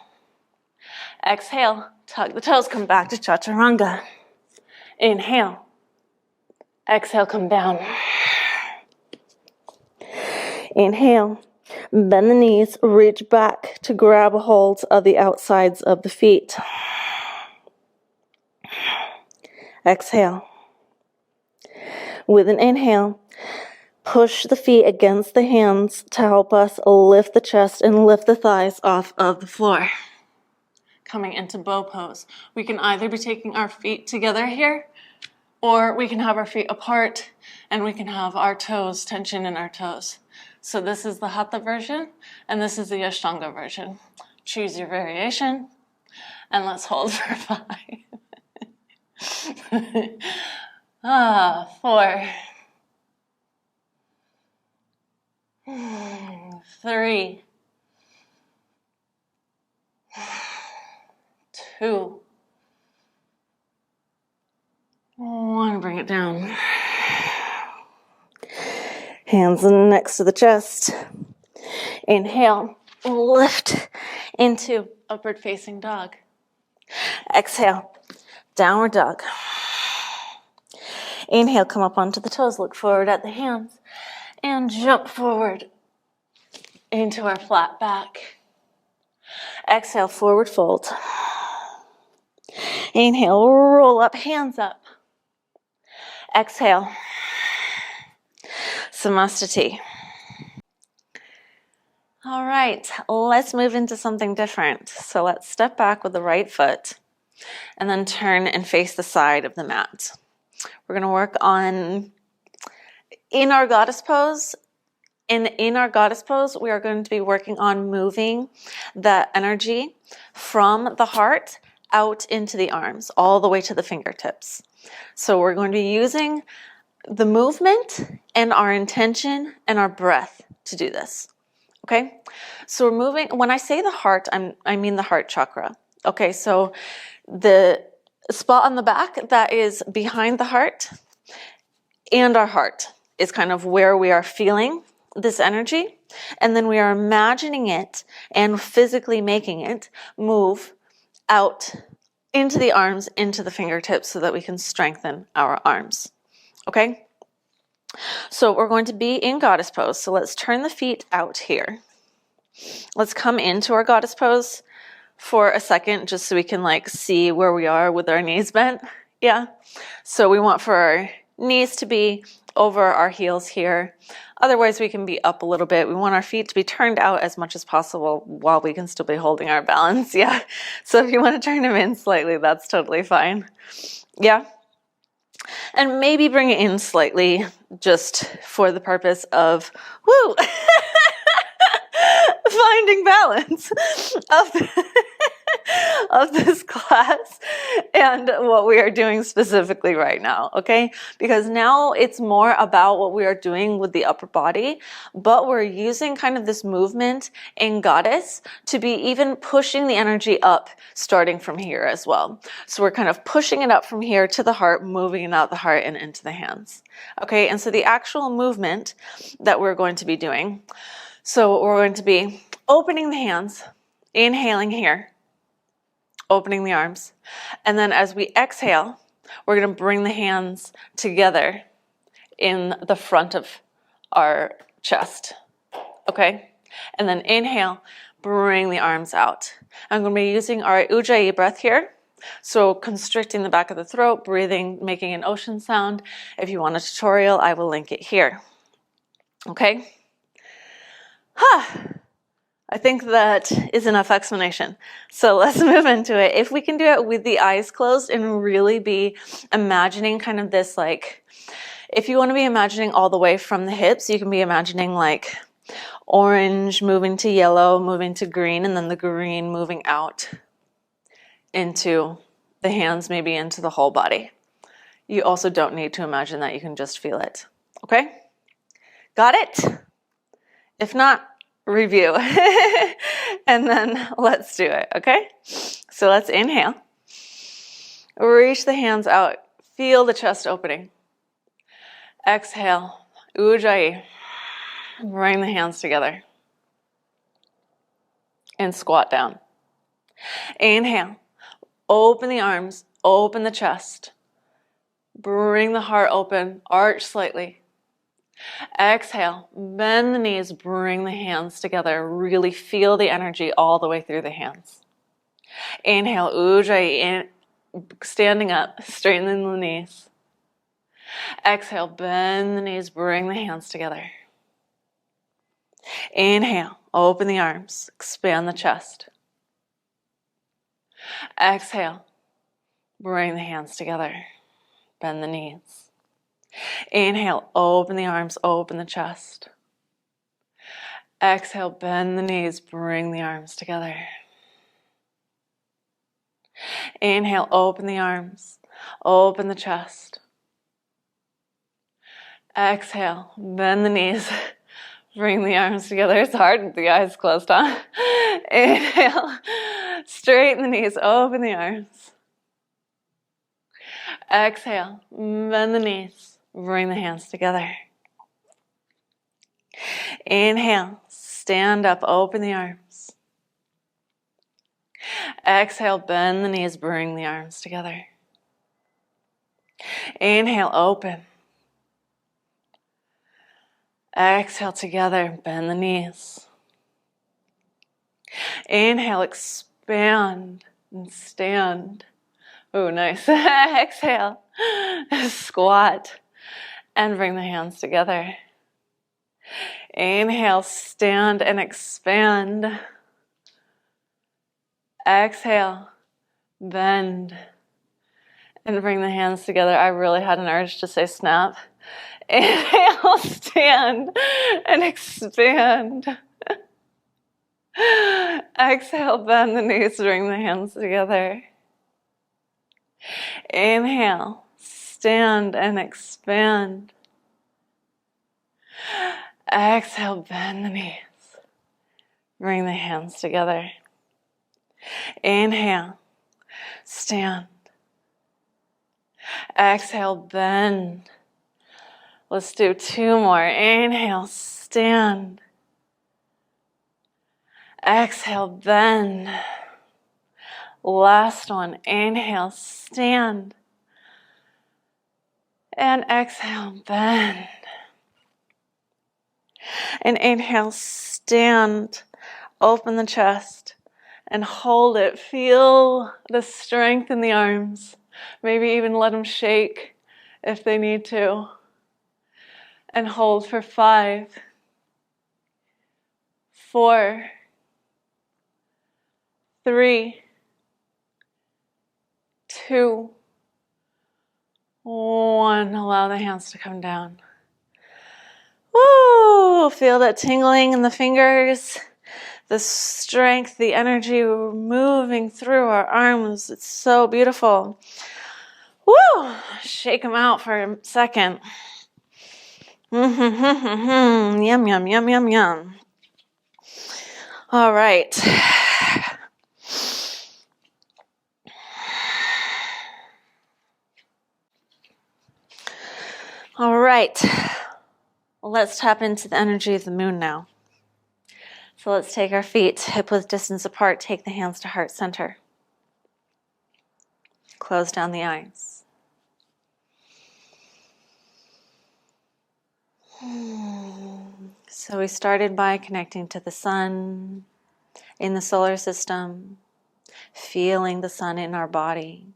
Exhale, tuck the toes, come back to Chaturanga. Inhale. Exhale, come down. Inhale, bend the knees, reach back to grab a hold of the outsides of the feet. Exhale. With an inhale, push the feet against the hands to help us lift the chest and lift the thighs off of the floor. Coming into bow pose. We can either be taking our feet together here, or we can have our feet apart and we can have our toes, tension in our toes. So this is the Hatha version and this is the Ashtanga version. Choose your variation and let's hold for 5. 4, 3, 2, 1. Bring it down. Hands next to the chest. Inhale, lift into upward facing dog. Exhale, downward dog. Inhale, come up onto the toes, look forward at the hands, and jump forward into our flat back. Exhale, forward fold. Inhale, roll up, hands up. Exhale, Samastati. All right, let's move into something different. So let's step back with the right foot and then turn and face the side of the mat. We're going to work on, in our goddess pose, in our goddess pose, we are going to be working on moving the energy from the heart out into the arms, all the way to the fingertips. So we're going to be using the movement and our intention and our breath to do this. Okay? So we're moving, when I say the heart, I mean the heart chakra. Okay, so the spot on the back that is behind the heart and our heart is kind of where we are feeling this energy, and then we are imagining it and physically making it move out into the arms, into the fingertips, so that we can strengthen our arms. Okay? So we're going to be in goddess pose. So let's turn the feet out here. Let's come into our goddess pose for a second, just so we can see where we are with our knees bent. Yeah. So we want for our knees to be over our heels here. Otherwise, we can be up a little bit. We want our feet to be turned out as much as possible while we can still be holding our balance. Yeah. So if you want to turn them in slightly, that's totally fine. Yeah. And maybe bring it in slightly just for the purpose of, woo, finding balance of this class and what we are doing specifically right now, okay? Because now it's more about what we are doing with the upper body, but we're using kind of this movement in goddess to be even pushing the energy up, starting from here as well. So we're kind of pushing it up from here to the heart, moving it out the heart and into the hands, okay? And so the actual movement that we're going to be doing, so we're going to be opening the hands, inhaling here, opening the arms. And then as we exhale, we're going to bring the hands together in the front of our chest. Okay? And then inhale, bring the arms out. I'm going to be using our Ujjayi breath here. So constricting the back of the throat, breathing, making an ocean sound. If you want a tutorial, I will link it here. Okay? I think that is enough explanation. So let's move into it. If we can do it with the eyes closed and really be imagining kind of this, if you want to be imagining all the way from the hips, you can be imagining orange moving to yellow, moving to green, and then the green moving out into the hands, maybe into the whole body. You also don't need to imagine that. You can just feel it. Okay? Got it? If not, review. And then let's do it, okay? So let's inhale. Reach the hands out. Feel the chest opening. Exhale. Ujjayi. Bring the hands together. And squat down. Inhale. Open the arms. Open the chest. bring the heart open, arch slightly. Exhale, bend the knees, bring the hands together. Really feel the energy all the way through the hands. Inhale, Ujjayi, standing up, straightening the knees. Exhale, bend the knees, bring the hands together. Inhale, open the arms, expand the chest. Exhale, bring the hands together, bend the knees. Inhale, open the arms, open the chest. Exhale, bend the knees, bring the arms together. Inhale, open the arms, open the chest. Exhale, bend the knees, bring the arms together. It's hard with the eyes closed, huh? Inhale, straighten the knees, open the arms. Exhale, bend the knees, bring the hands together. Inhale, stand up, open the arms. Exhale, bend the knees, bring the arms together. Inhale, open. Exhale, together, bend the knees. Inhale, expand and stand. Oh, nice. Exhale, squat and bring the hands together. Inhale, stand and expand. Exhale, bend and bring the hands together. I really had an urge to say snap. Inhale, stand and expand. Exhale, bend the knees, bring the hands together. Inhale, stand and expand. Exhale, bend the knees, bring the hands together. Inhale, stand. Exhale, bend. Let's do 2 more. Inhale, stand. Exhale, bend. Last one. Inhale, stand. And exhale, bend. And inhale, stand. Open the chest and hold it. Feel the strength in the arms. Maybe even let them shake if they need to. And hold for 5, 4, 3, 2, 1. Allow the hands to come down. Woo! Feel that tingling in the fingers, the strength, the energy moving through our arms. It's so beautiful. Woo! Shake them out for a second. Yum, yum, yum, yum, yum. All right. All right. Let's tap into the energy of the moon now. So let's take our feet hip-width distance apart. Take the hands to heart center. Close down the eyes. So we started by connecting to the sun in the solar system, feeling the sun in our body.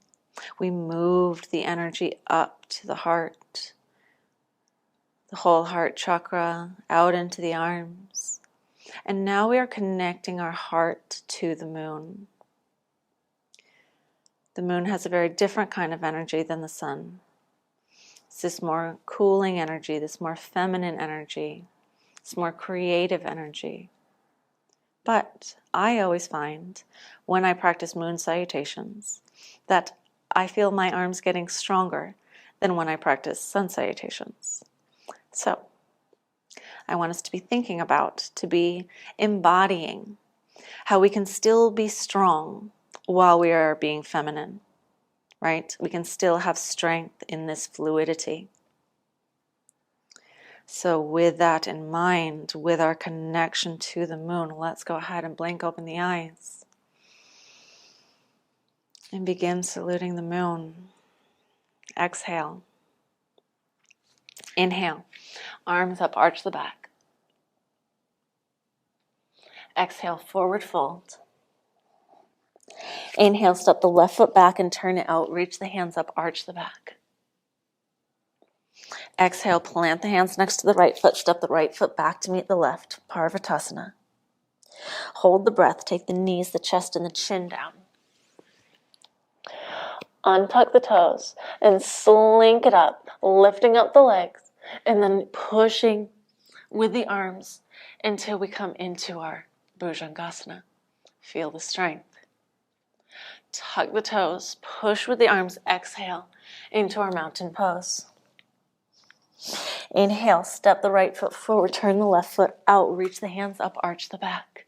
We moved the energy up to the heart, the whole heart chakra, out into the arms. And now we are connecting our heart to the moon. The moon has a very different kind of energy than the sun. It's this more cooling energy, this more feminine energy, this more creative energy. But I always find when I practice moon salutations that I feel my arms getting stronger than when I practice sun salutations. So I want us to be thinking about, to be embodying how we can still be strong while we are being feminine, right? We can still have strength in this fluidity. So with that in mind, with our connection to the moon, let's go ahead and blink open the eyes and begin saluting the moon. Exhale. Inhale, arms up, arch the back. Exhale, forward fold. Inhale, step the left foot back and turn it out. Reach the hands up, arch the back. Exhale, plant the hands next to the right foot. Step the right foot back to meet the left. Parvatasana. Hold the breath. Take the knees, the chest, and the chin down. Untuck the toes and slink it up, lifting up the legs, and then pushing with the arms until we come into our Bhujangasana. Feel the strength. Tuck the toes, push with the arms, exhale into our mountain pose. Inhale, step the right foot forward, turn the left foot out, reach the hands up, arch the back.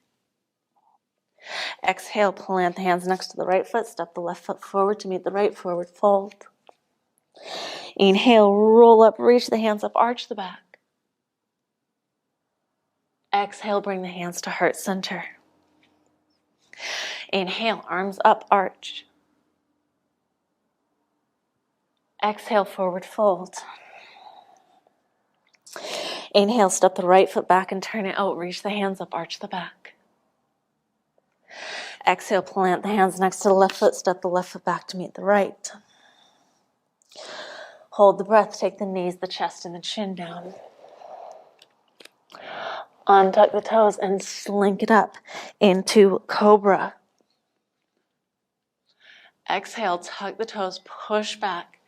Exhale, plant the hands next to the right foot, step the left foot forward to meet the right, forward fold. Inhale, roll up, reach the hands up, arch the back. Exhale, bring the hands to heart center. Inhale, arms up, arch. Exhale, forward fold. Inhale, step the right foot back and turn it out. Reach the hands up, arch the back. Exhale, plant the hands next to the left foot. Step the left foot back to meet the right. Hold the breath. Take the knees, the chest, and the chin down. Untuck the toes and slink it up into Cobra. Exhale, tuck the toes, push back.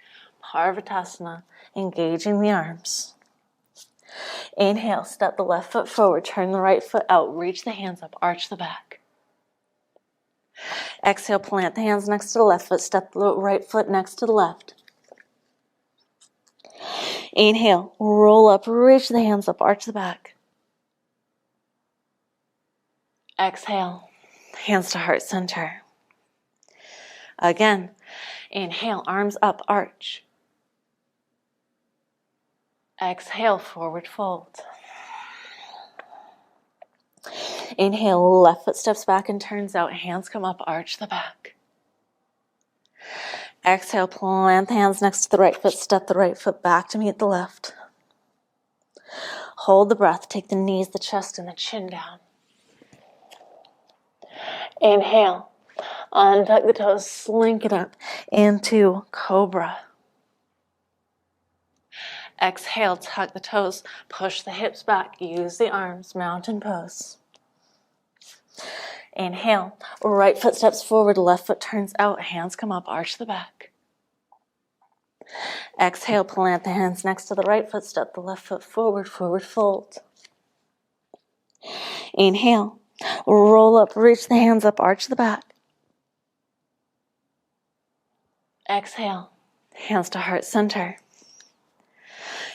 Parvatasana, engaging the arms. Inhale, step the left foot forward, turn the right foot out, reach the hands up, arch the back. Exhale, plant the hands next to the left foot, step the right foot next to the left. Inhale, roll up, reach the hands up, arch the back. Exhale, hands to heart center. Again, inhale, arms up, arch. Exhale, forward fold. Inhale, left foot steps back and turns out. Hands come up, arch the back. Exhale, plant the hands next to the right foot. Step the right foot back to meet the left. Hold the breath. Take the knees, the chest, and the chin down. Inhale, untuck the toes, slink it up into Cobra. Exhale, tuck the toes, push the hips back, use the arms, mountain pose. Inhale, right foot steps forward, left foot turns out, hands come up, arch the back. Exhale, plant the hands next to the right foot, step the left foot forward, forward fold. Inhale, roll up, reach the hands up, arch the back. Exhale, hands to heart center.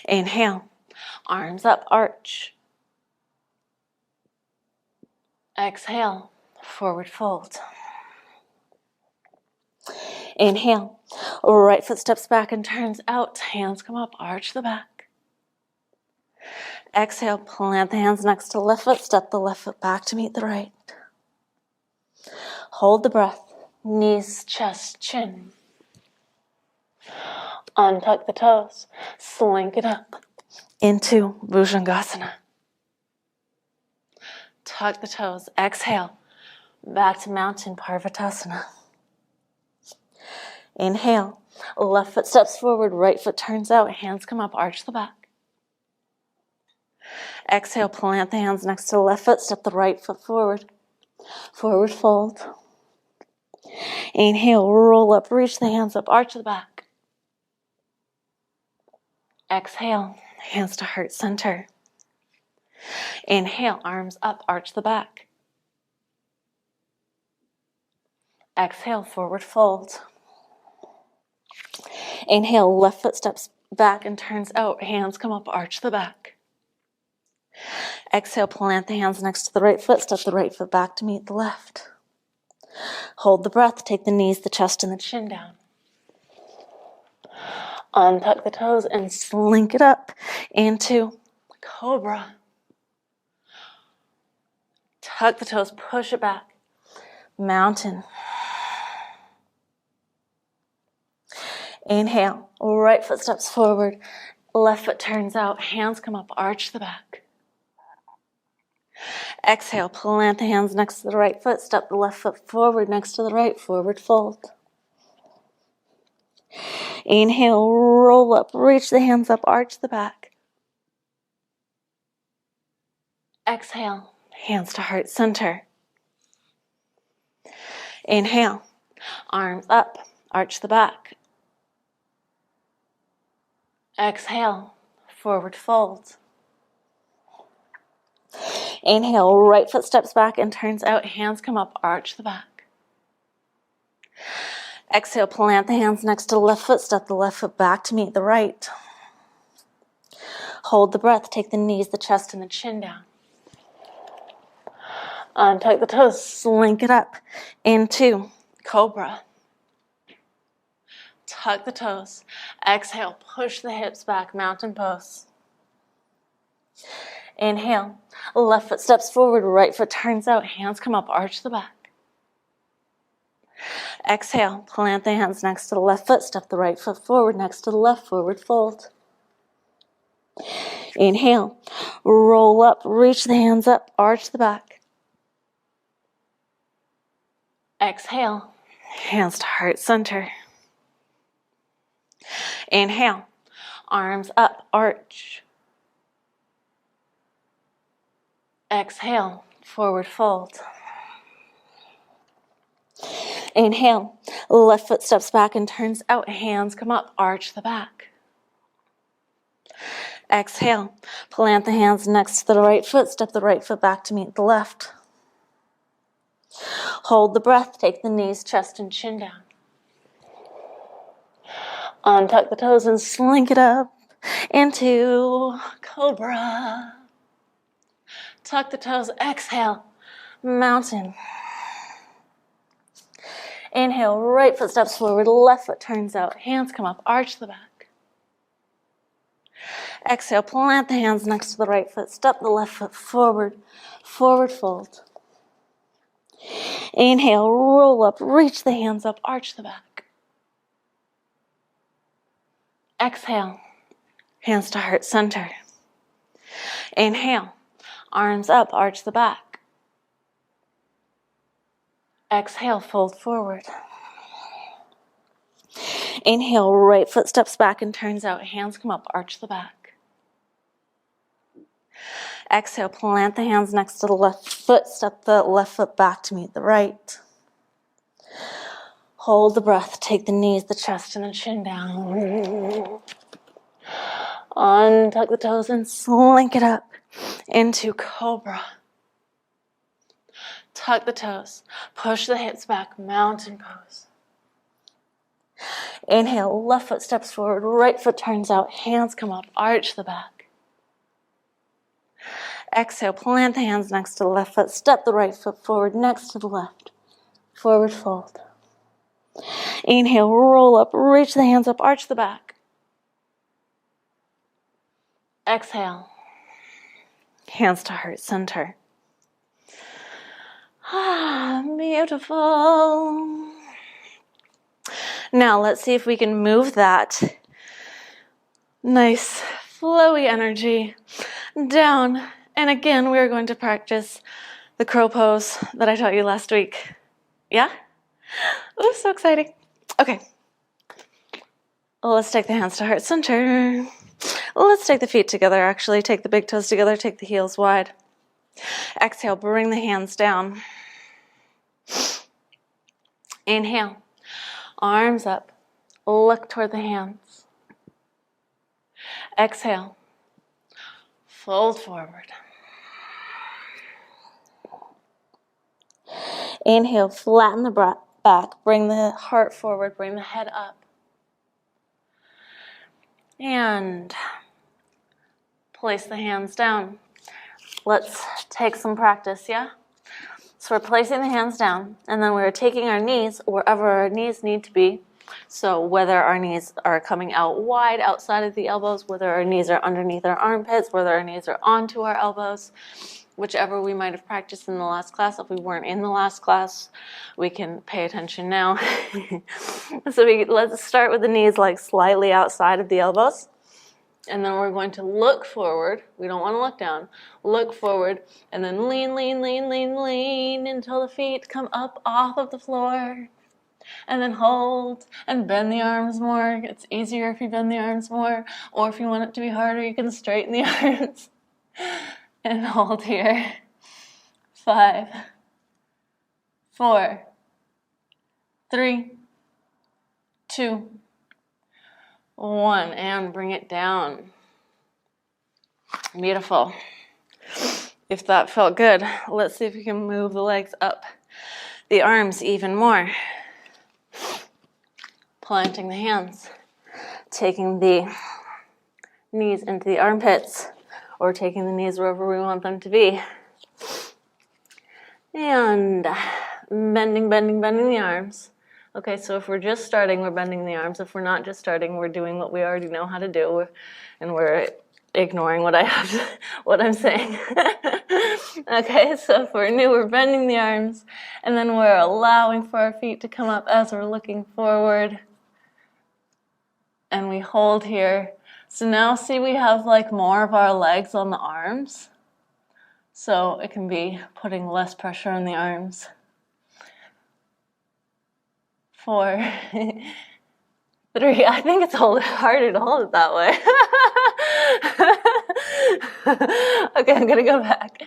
Inhale, arms up, arch. Exhale, forward fold. Inhale, right foot steps back and turns out. Hands come up, arch the back. Exhale, plant the hands next to the left foot. Step the left foot back to meet the right. Hold the breath. Knees, chest, chin. Untuck the toes. Slink it up into Bhujangasana. Tuck the toes. Exhale. Back to mountain Parvatasana. Inhale. Left foot steps forward. Right foot turns out. Hands come up. Arch the back. Exhale. Plant the hands next to the left foot. Step the right foot forward. Forward fold. Inhale. Roll up. Reach the hands up. Arch the back. Exhale, hands to heart center. Inhale, arms up, arch the back. Exhale, forward fold. Inhale, left foot steps back and turns out. Hands come up, arch the back. Exhale, plant the hands next to the right foot. Step the right foot back to meet the left. Hold the breath. Take the knees, the chest, and the chin down. Untuck the toes and slink it up into Cobra. Tuck the toes, push it back. Mountain. Inhale, right foot steps forward. Left foot turns out, hands come up, arch the back. Exhale, plant the hands next to the right foot, step the left foot forward next to the right, forward fold. Inhale, roll up, reach the hands up, arch the back. Exhale, hands to heart center. Inhale, arms up, arch the back. Exhale, forward fold. Inhale, right foot steps back and turns out, hands come up, arch the back. Exhale, plant the hands next to the left foot, step the left foot back to meet the right. Hold the breath, take the knees, the chest, and the chin down. Untuck the toes, slink it up into cobra. Tuck the toes. Exhale, push the hips back, mountain pose. Inhale, left foot steps forward, right foot turns out, hands come up, arch the back. Exhale, plant the hands next to the left foot, step the right foot forward next to the left, forward fold. Inhale, roll up, reach the hands up, arch the back. Exhale, hands to heart center. Inhale, arms up, arch. Exhale, forward fold. Inhale, left foot steps back and turns out, hands come up, arch the back. Exhale, plant the hands next to the right foot, step the right foot back to meet the left. Hold the breath, take the knees, chest, and chin down. Untuck the toes and slink it up into cobra. Tuck the toes, exhale, mountain. Inhale, right foot steps forward, left foot turns out, hands come up, arch the back. Exhale, plant the hands next to the right foot, step the left foot forward, forward fold. Inhale, roll up, reach the hands up, arch the back. Exhale, hands to heart center. Inhale, arms up, arch the back. Exhale, fold forward. Inhale, right foot steps back and turns out, hands come up, arch the back. Exhale, plant the hands next to the left foot, step the left foot back to meet the right. Hold the breath, take the knees, the chest, and the chin down. Untuck the toes and slink it up into cobra. Tuck the toes, push the hips back, mountain pose. Inhale, left foot steps forward, right foot turns out, hands come up, arch the back. Exhale, plant the hands next to the left foot, step the right foot forward next to the left, forward fold. Inhale, roll up, reach the hands up, arch the back. Exhale, hands to heart center. Beautiful. Now let's see if we can move that nice flowy energy down. And again, we're going to practice the crow pose that I taught you last week. Yeah? Oh, so exciting. Okay. Let's take the hands to heart center. Let's take the feet together, actually. Take the big toes together, take the heels wide. Exhale, bring the hands down. Inhale, arms up, look toward the hands. Exhale, fold forward. Inhale, flatten the back, bring the heart forward, bring the head up. And place the hands down. Let's take some practice, yeah? So we're placing the hands down, and then we're taking our knees wherever our knees need to be. So whether our knees are coming out wide outside of the elbows, whether our knees are underneath our armpits, whether our knees are onto our elbows, whichever we might have practiced in the last class. If we weren't in the last class, we can pay attention now. So let's start with the knees like slightly outside of the elbows. And then we're going to look forward. We don't want to look down. Look forward, and then lean, lean, lean, lean, lean until the feet come up off of the floor. And then hold and bend the arms more. It's easier if you bend the arms more. Or if you want it to be harder, you can straighten the arms. And hold here. 5, 4, 3, 2, 1. And bring it down. Beautiful. If that felt good, let's see if we can move the legs up, the arms even more. Planting the hands, taking the knees into the armpits, or taking the knees wherever we want them to be. And bending, bending, bending the arms. Okay, so if we're just starting, we're bending the arms. If we're not just starting, we're doing what we already know how to do, and we're ignoring what I'm saying. Okay, so if we're new, we're bending the arms, and then we're allowing for our feet to come up as we're looking forward. And we hold here. So now see, we have like more of our legs on the arms. So it can be putting less pressure on the arms. 4, 3, I think it's harder to hold it that way. Okay, I'm gonna go back.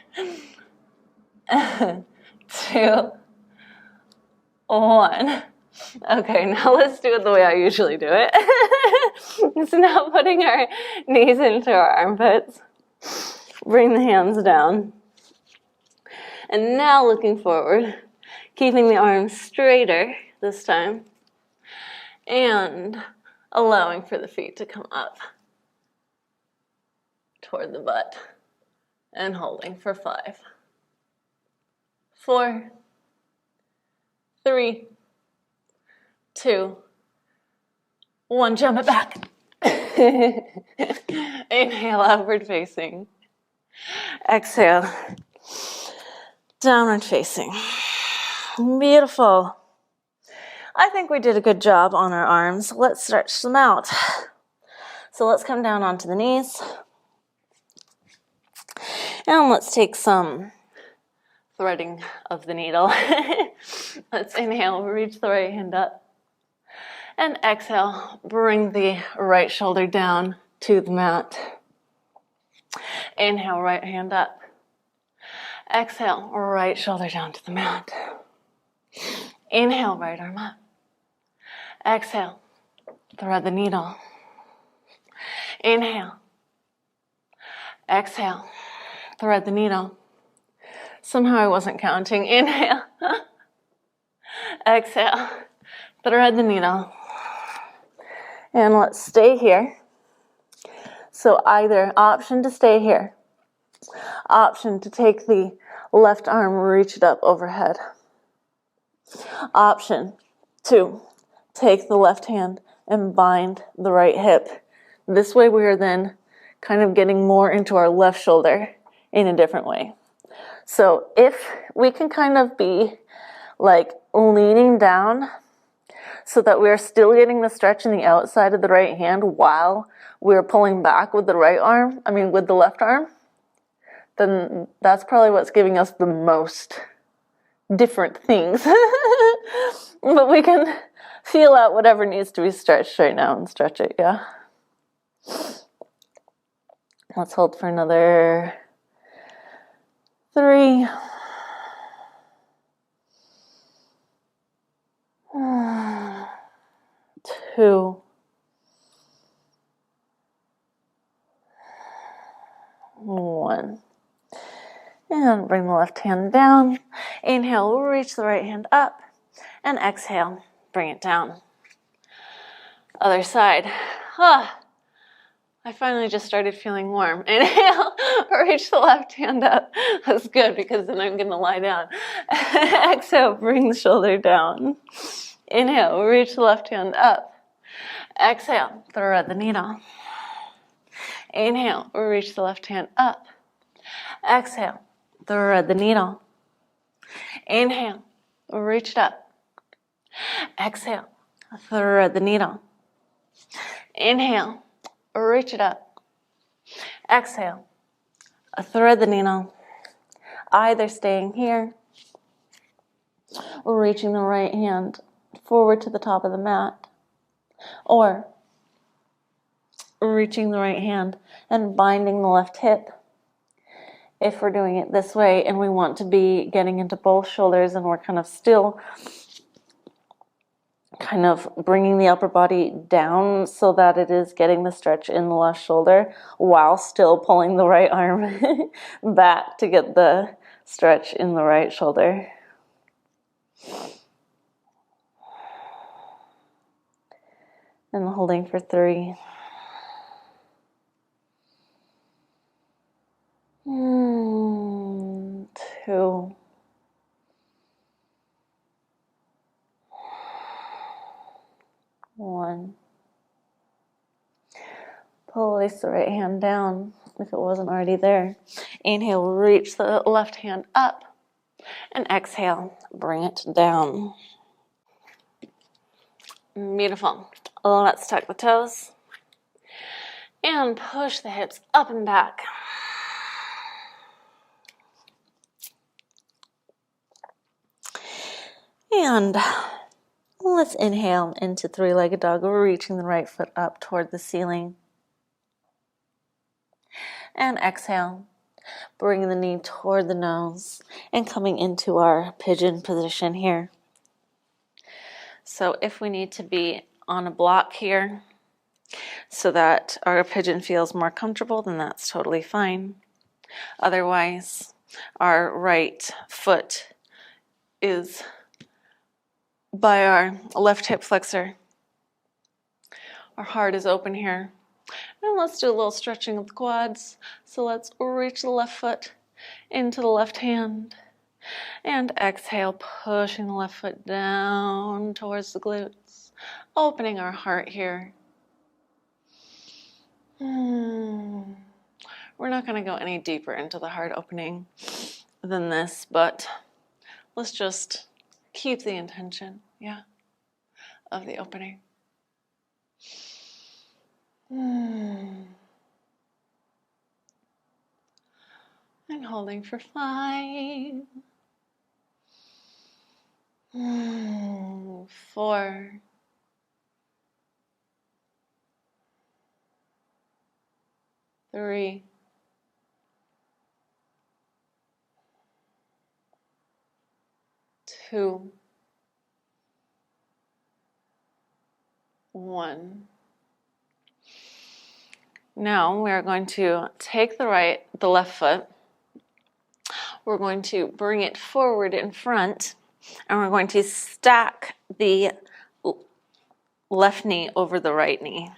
2, 1. Okay, now let's do it the way I usually do it. So now putting our knees into our armpits. Bring the hands down. And now looking forward, keeping the arms straighter this time. And allowing for the feet to come up toward the butt. And holding for 5, 4, 3, 2, 1, jump it back. Inhale, upward facing. Exhale, downward facing. Beautiful. I think we did a good job on our arms. Let's stretch them out. So let's come down onto the knees. And let's take some threading of the needle. Let's inhale, reach the right hand up. And exhale, bring the right shoulder down to the mat. Inhale, right hand up. Exhale, right shoulder down to the mat. Inhale, right arm up. Exhale, thread the needle. Inhale. Exhale, thread the needle. Somehow I wasn't counting. Inhale. Exhale, thread the needle. And let's stay here. So either option to stay here, option to take the left arm, reach it up overhead. Option to take the left hand and bind the right hip. This way we are then kind of getting more into our left shoulder in a different way. So if we can kind of be like leaning down so that we're still getting the stretch in the outside of the right hand while we're pulling back with the with the left arm, then that's probably what's giving us the most different things. But we can feel out whatever needs to be stretched right now and stretch it, yeah? Let's hold for another 3. 2. 1. And bring the left hand down. Inhale, reach the right hand up. And exhale, bring it down. Other side. I finally just started feeling warm. Inhale, reach the left hand up. That's good because then I'm going to lie down. Exhale, bring the shoulder down. Inhale, reach the left hand up. Exhale, thread the needle. Inhale, reach the left hand up. Exhale, thread the needle. Inhale, reach it up. Exhale, thread the needle. Inhale, reach it up. Exhale. Thread the needle. Either staying here or reaching the right hand forward to the top of the mat, or reaching the right hand and binding the left hip. If we're doing it this way and we want to be getting into both shoulders and we're kind of still kind of bringing the upper body down so that it is getting the stretch in the left shoulder while still pulling the right arm back to get the stretch in the right shoulder. And holding for 3. 2. 1. Place the right hand down if it wasn't already there. Inhale, reach the left hand up. And exhale, bring it down. Beautiful. Let's tuck the toes. And push the hips up and back. And let's inhale into 3-legged dog, reaching the right foot up toward the ceiling. And exhale, bringing the knee toward the nose and coming into our pigeon position here. So if we need to be on a block here so that our pigeon feels more comfortable, then that's totally fine. Otherwise, our right foot is by our left hip flexor. Our heart is open here. And let's do a little stretching of the quads. So let's reach the left foot into the left hand. And exhale, pushing the left foot down towards the glutes. Opening our heart here. We're not going to go any deeper into the heart opening than this, but let's just keep the intention, of the opening. And holding for 5. 4. 3. 2. 1. Now we are going to take the left foot. We're going to bring it forward in front, and we're going to stack the left knee over the right knee.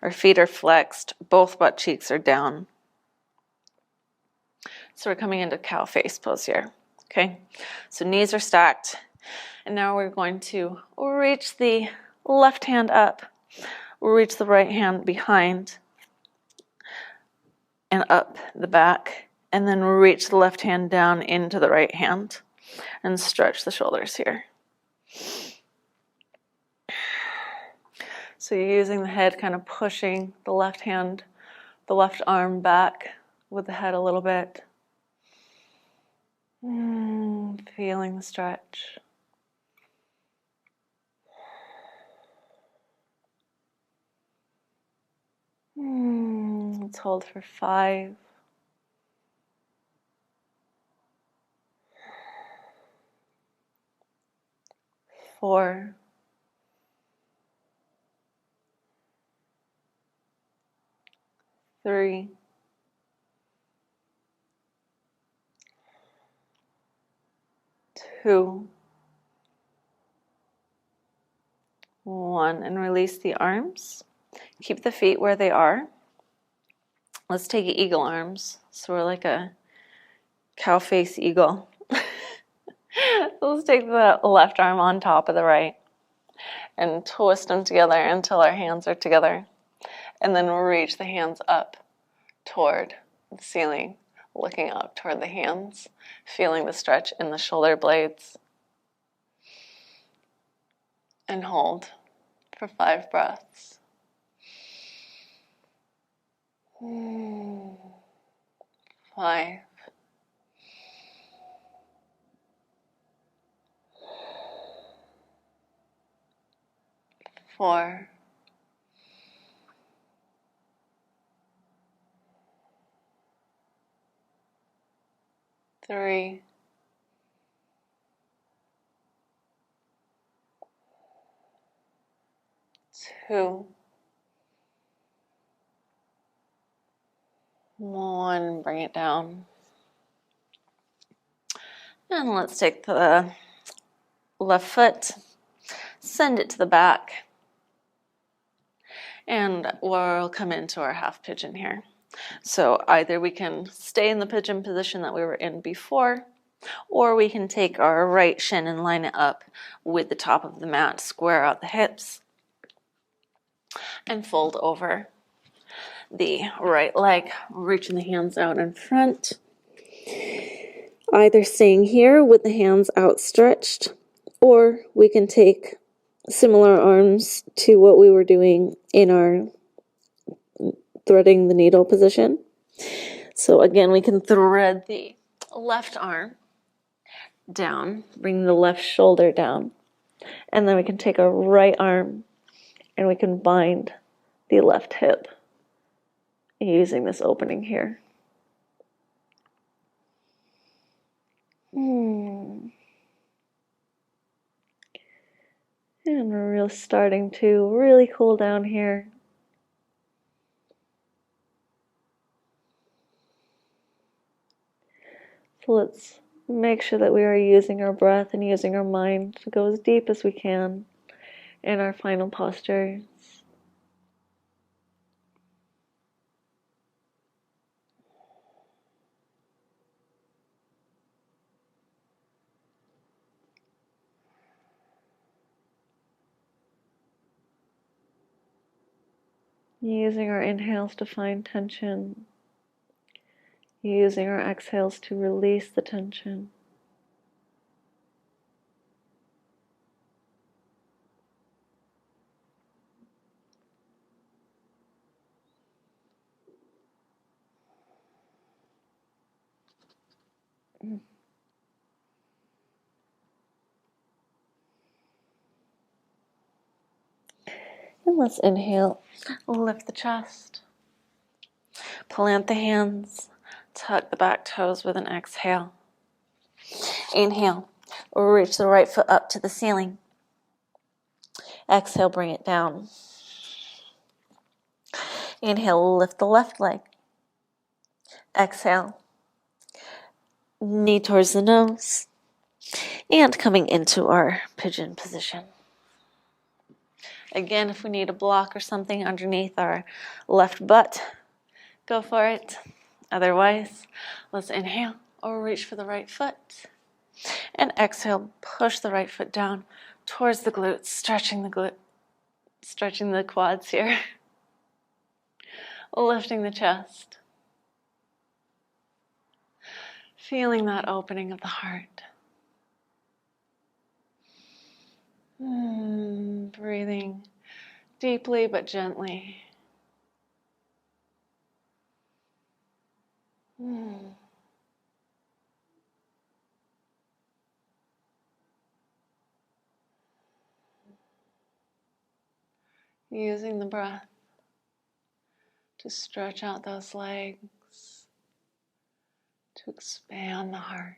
Our feet are flexed, both butt cheeks are down. So we're coming into cow face pose here. Okay, so knees are stacked, and now we're going to reach the left hand up. We'll reach the right hand behind and up the back, and then we'll reach the left hand down into the right hand and stretch the shoulders here. So you're using the head, kind of pushing the left hand, the left arm back with the head a little bit. Feeling the stretch. Let's hold for 5. 4. 3. 2. 1. And release the arms. Keep the feet where they are. Let's take eagle arms. So we're like a cow face eagle. Let's take the left arm on top of the right and twist them together until our hands are together. And then we'll reach the hands up toward the ceiling, looking up toward the hands, feeling the stretch in the shoulder blades. And hold for 5 breaths. 5, 4, 3, 2, 1. Bring it down. And let's take the left foot, send it to the back, and we'll come into our half pigeon here. So either we can stay in the pigeon position that we were in before, or we can take our right shin and line it up with the top of the mat, square out the hips, and fold over the right leg, reaching the hands out in front. Either staying here with the hands outstretched, or we can take similar arms to what we were doing in our threading the needle position. So again, we can thread the left arm down, bring the left shoulder down, and then we can take our right arm and we can bind the left hip using this opening here. And we're starting to really cool down here. So let's make sure that we are using our breath and using our mind to go as deep as we can in our final postures. Using our inhales to find tension. Using our exhales to release the tension. And let's inhale, lift the chest, plant the hands, tuck the back toes with an exhale. Inhale, reach the right foot up to the ceiling. Exhale, bring it down. Inhale, lift the left leg. Exhale, knee towards the nose. And coming into our pigeon position. Again, if we need a block or something underneath our left butt, go for it. Otherwise, let's inhale or reach for the right foot. And exhale, push the right foot down towards the glutes, stretching the quads here. Lifting the chest. Feeling that opening of the heart. Breathing deeply but gently. Using the breath to stretch out those legs, to expand the heart.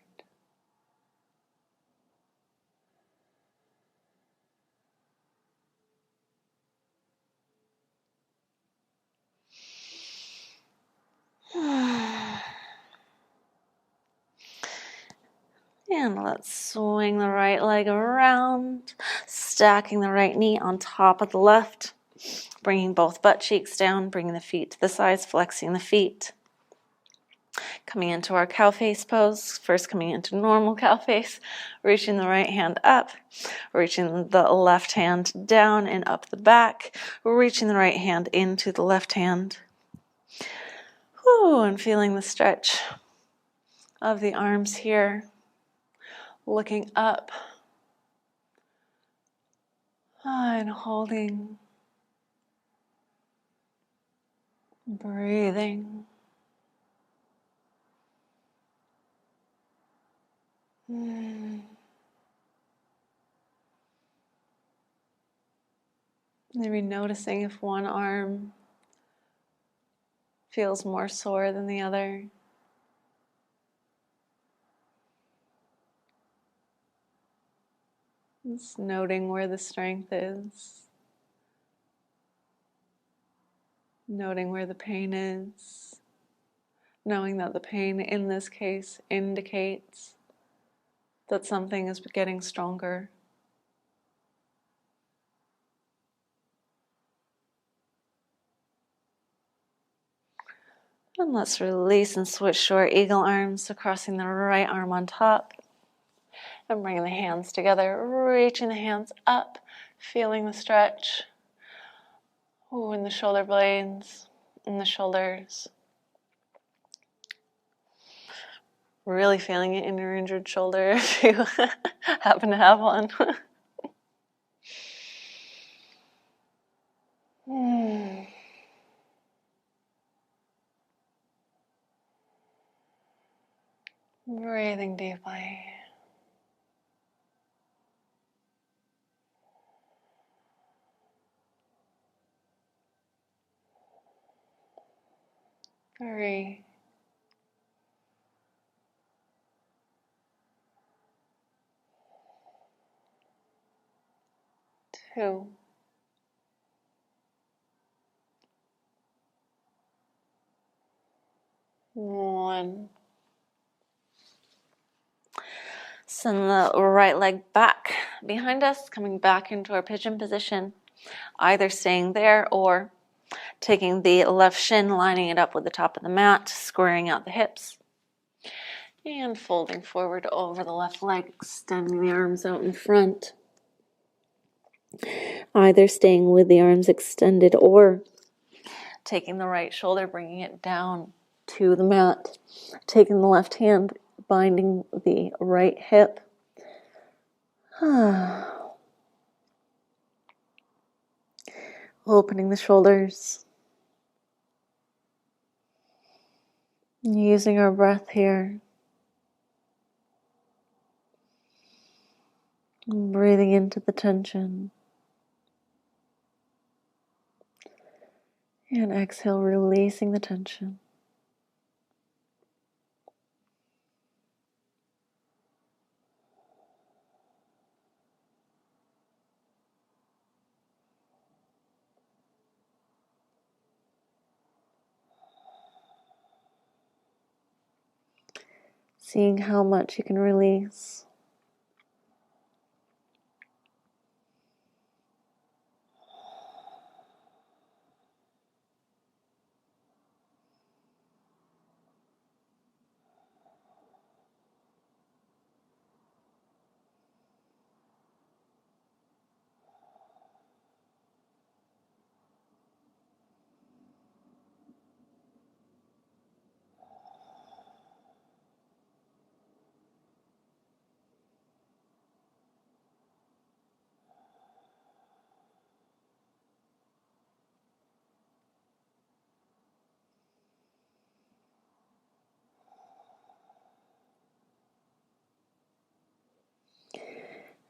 And let's swing the right leg around, stacking the right knee on top of the left, bringing both butt cheeks down, bringing the feet to the sides, flexing the feet. Coming into our cow face pose, first coming into normal cow face, reaching the right hand up, reaching the left hand down and up the back, reaching the right hand into the left hand. And feeling the stretch of the arms here, looking up and holding. Breathing. Maybe noticing if one arm feels more sore than the other. Just noting where the strength is. Noting where the pain is. Knowing that the pain in this case indicates that something is getting stronger. And let's release and switch to our eagle arms. So crossing the right arm on top. And bringing the hands together, reaching the hands up, feeling the stretch. Ooh, in the shoulder blades, in the shoulders. Really feeling it in your injured shoulder if you happen to have one. Breathing deeply. Three. 2. 1. Send the right leg back behind us, coming back into our pigeon position. Either staying there or taking the left shin, lining it up with the top of the mat, squaring out the hips. And folding forward over the left leg, extending the arms out in front. Either staying with the arms extended or taking the right shoulder, bringing it down to the mat. Taking the left hand, binding the right hip. Opening the shoulders. Using our breath here. Breathing into the tension. And exhale, releasing the tension. Seeing how much you can release.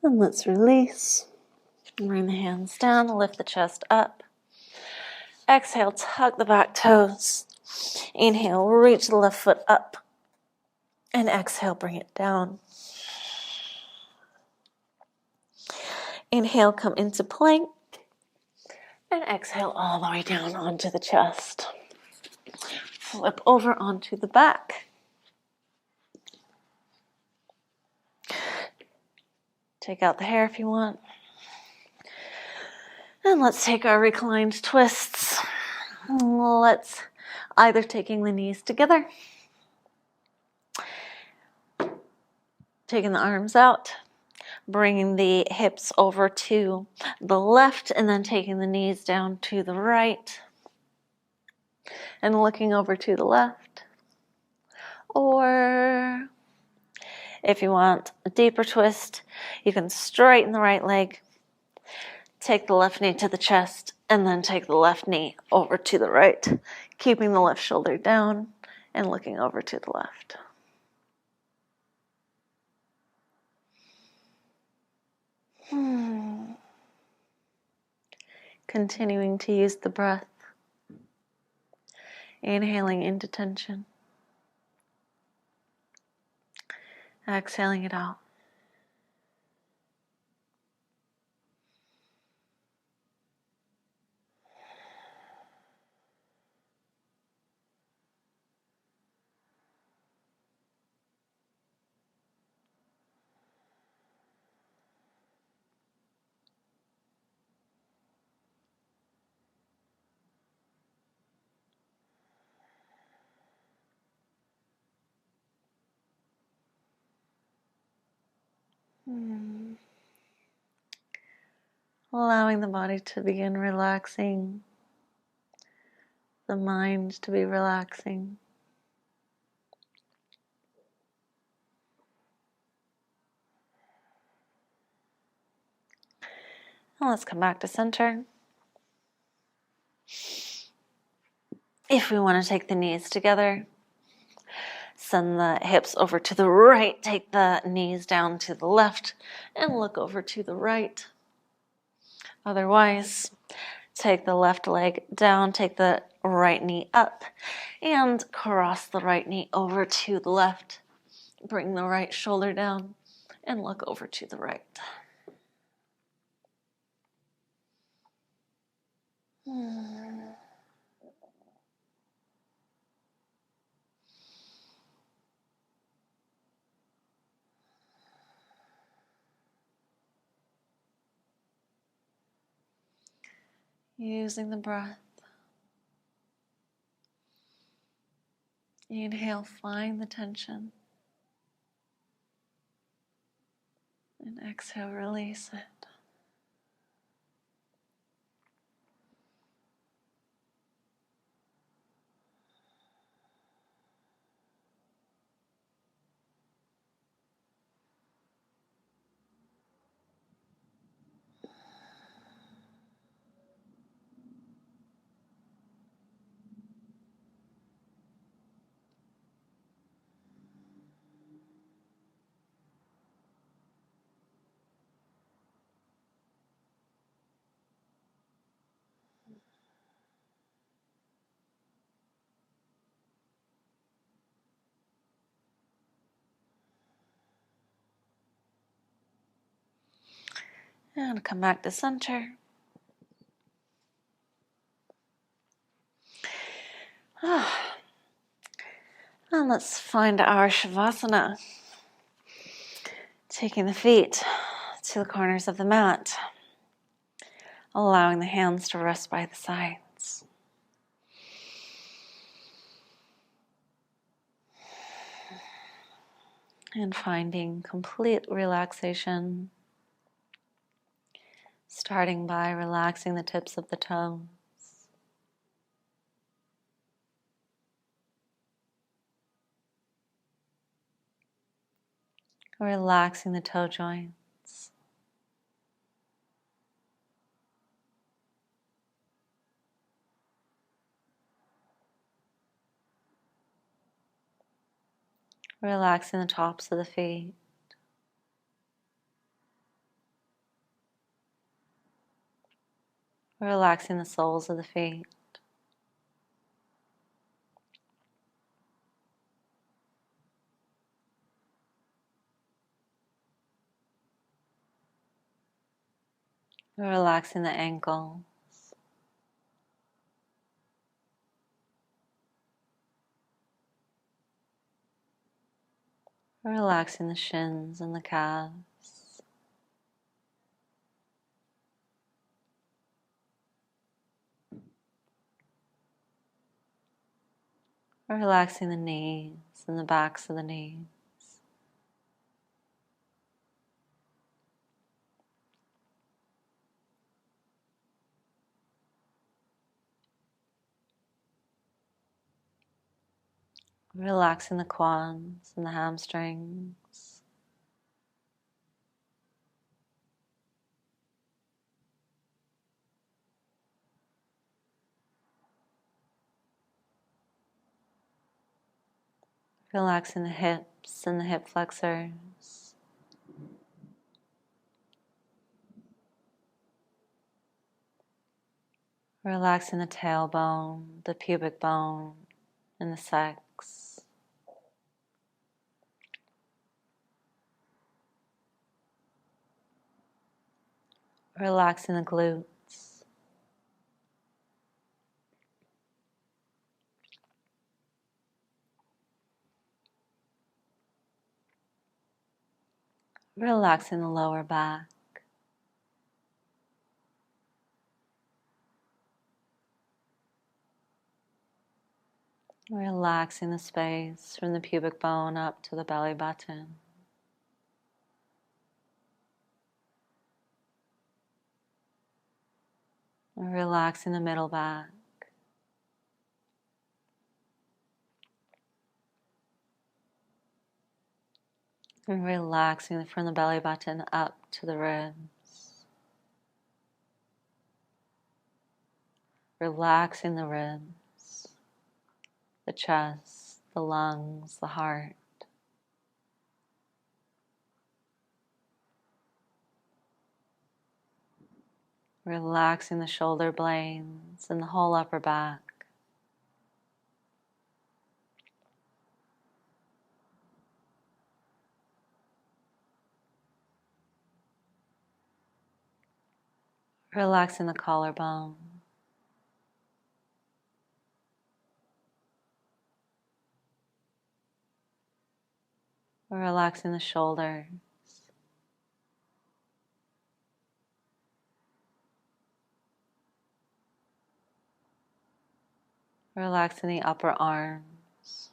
And let's release. Bring the hands down, lift the chest up. Exhale, tuck the back toes. Inhale, reach the left foot up. And exhale, bring it down. Inhale, come into plank. And exhale all the way down onto the chest. Flip over onto the back. Take out the hair if you want. And let's take our reclined twists. Let's either taking the knees together, taking the arms out, bringing the hips over to the left, and then taking the knees down to the right, and looking over to the left. Or if you want a deeper twist, you can straighten the right leg, take the left knee to the chest, and then take the left knee over to the right. keeping the left shoulder down and looking over to the left. Continuing to use the breath, inhaling into tension, exhaling it out. Allowing the body to begin relaxing, the mind to be relaxing. And let's come back to center. If we want to take the knees together, send the hips over to the right, take the knees down to the left, and look over to the right. Otherwise, take the left leg down, take the right knee up, and cross the right knee over to the left. Bring the right shoulder down and look over to the right. Using the breath. Inhale, find the tension. And exhale, release it. And come back to center. And let's find our Shavasana. Taking the feet to the corners of the mat. Allowing the hands to rest by the sides. And finding complete relaxation. Starting by relaxing the tips of the toes. Relaxing the toe joints. Relaxing the tops of the feet. Relaxing the soles of the feet. Relaxing the ankles. Relaxing the shins and the calves. Relaxing the knees and the backs of the knees. Relaxing the quads and the hamstrings. Relaxing the hips and the hip flexors. Relaxing the tailbone, the pubic bone, and the sex. Relaxing the glutes. Relaxing the lower back. Relaxing the space from the pubic bone up to the belly button. Relaxing the middle back. And relaxing from the belly button up to the ribs. Relaxing the ribs, the chest, the lungs, the heart. Relaxing the shoulder blades and the whole upper back. Relaxing the collarbone. Relaxing the shoulders. Relaxing the upper arms.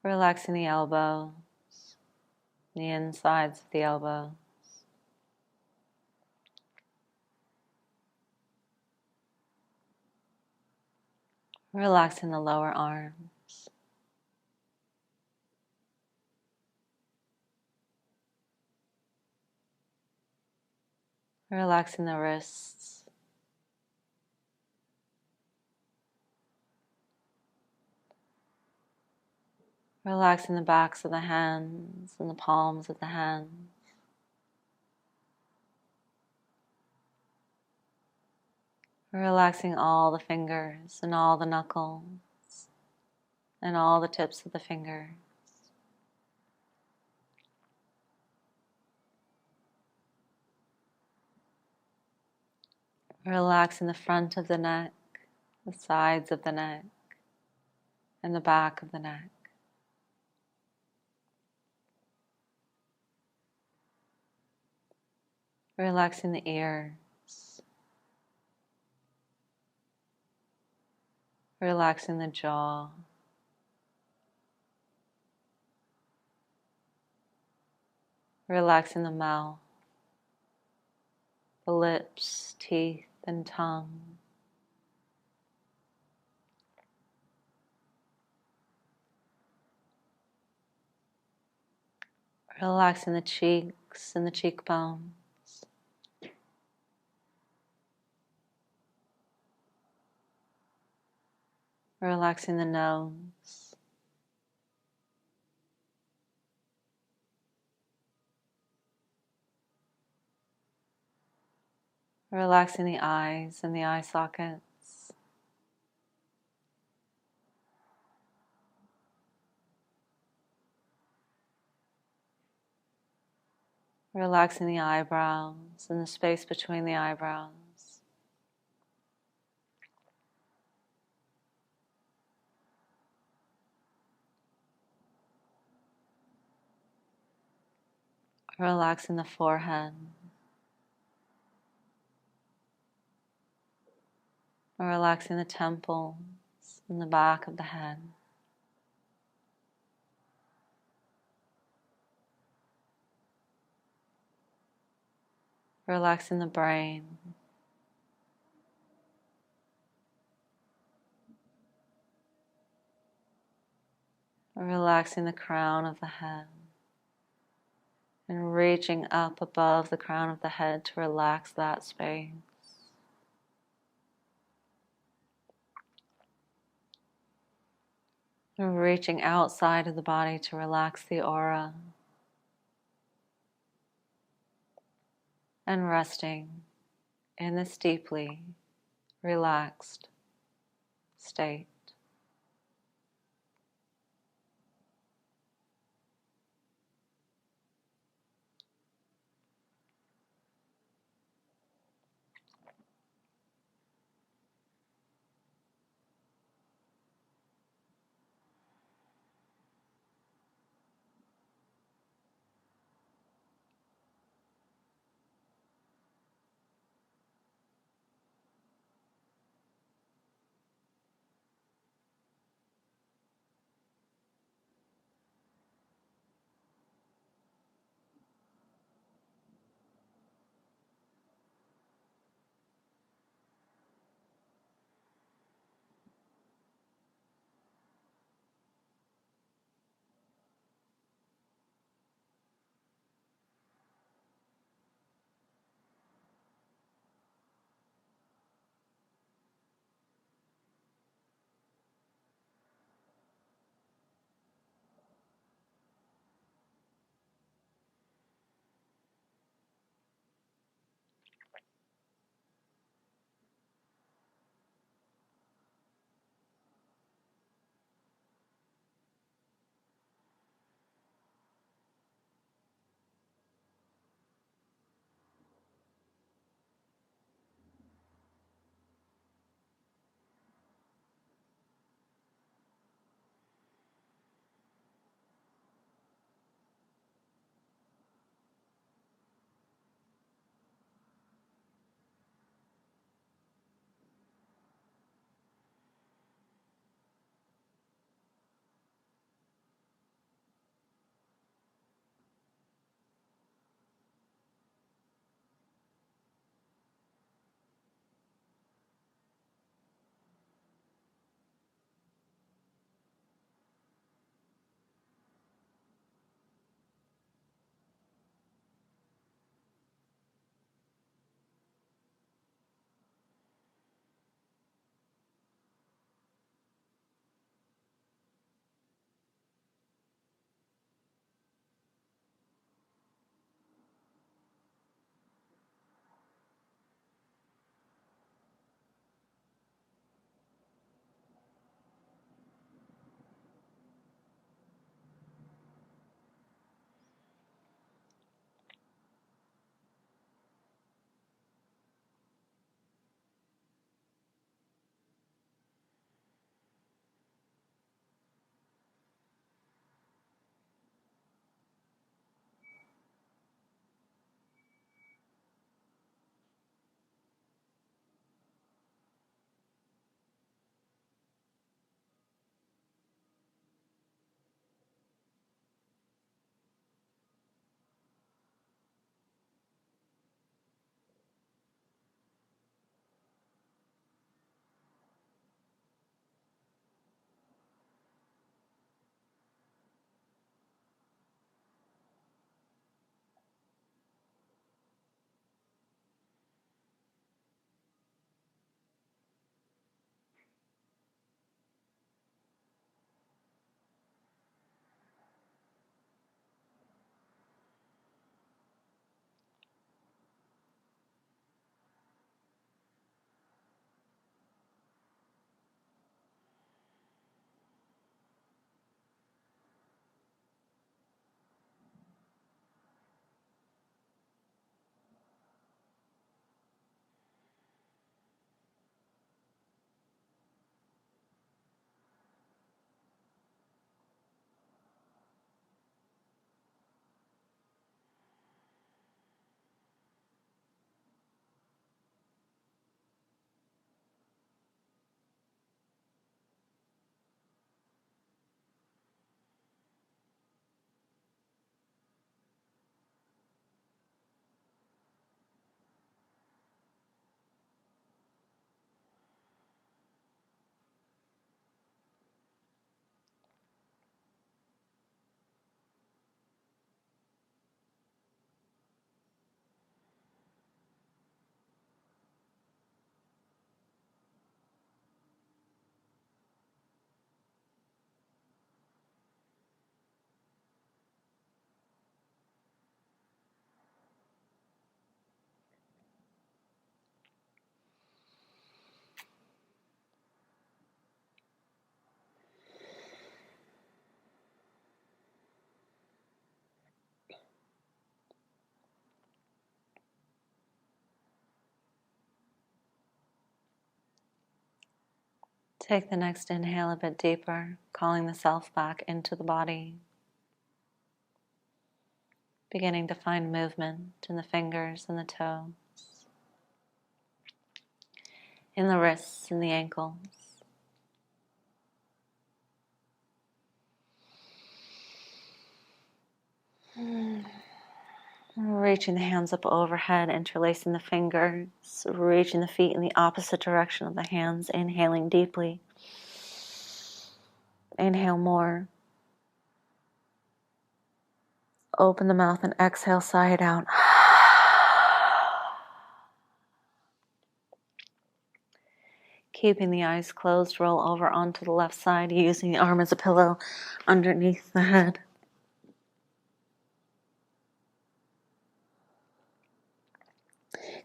Relaxing the elbows, the insides of the elbows. Relaxing the lower arms. Relaxing the wrists. Relaxing the backs of the hands and the palms of the hands. Relaxing all the fingers and all the knuckles and all the tips of the fingers. Relaxing the front of the neck, the sides of the neck, and the back of the neck. Relaxing the ears. Relaxing the jaw. Relaxing the mouth, the lips, teeth, and tongue. Relaxing the cheeks and the cheekbones. Relaxing the nose. Relaxing the eyes and the eye sockets. Relaxing the eyebrows and the space between the eyebrows. Relaxing the forehead. Relaxing the temples and the back of the head. Relaxing the brain. Relaxing the crown of the head. And reaching up above the crown of the head to relax that space. Reaching outside of the body to relax the aura. And resting in this deeply relaxed state. Take the next inhale a bit deeper, calling the self back into the body. Beginning to find movement in the fingers and the toes, in the wrists and the ankles. Reaching the hands up overhead, interlacing the fingers, reaching the feet in the opposite direction of the hands, inhaling deeply. Inhale more. Open the mouth and exhale, sigh it out. Keeping the eyes closed, roll over onto the left side, using the arm as a pillow underneath the head.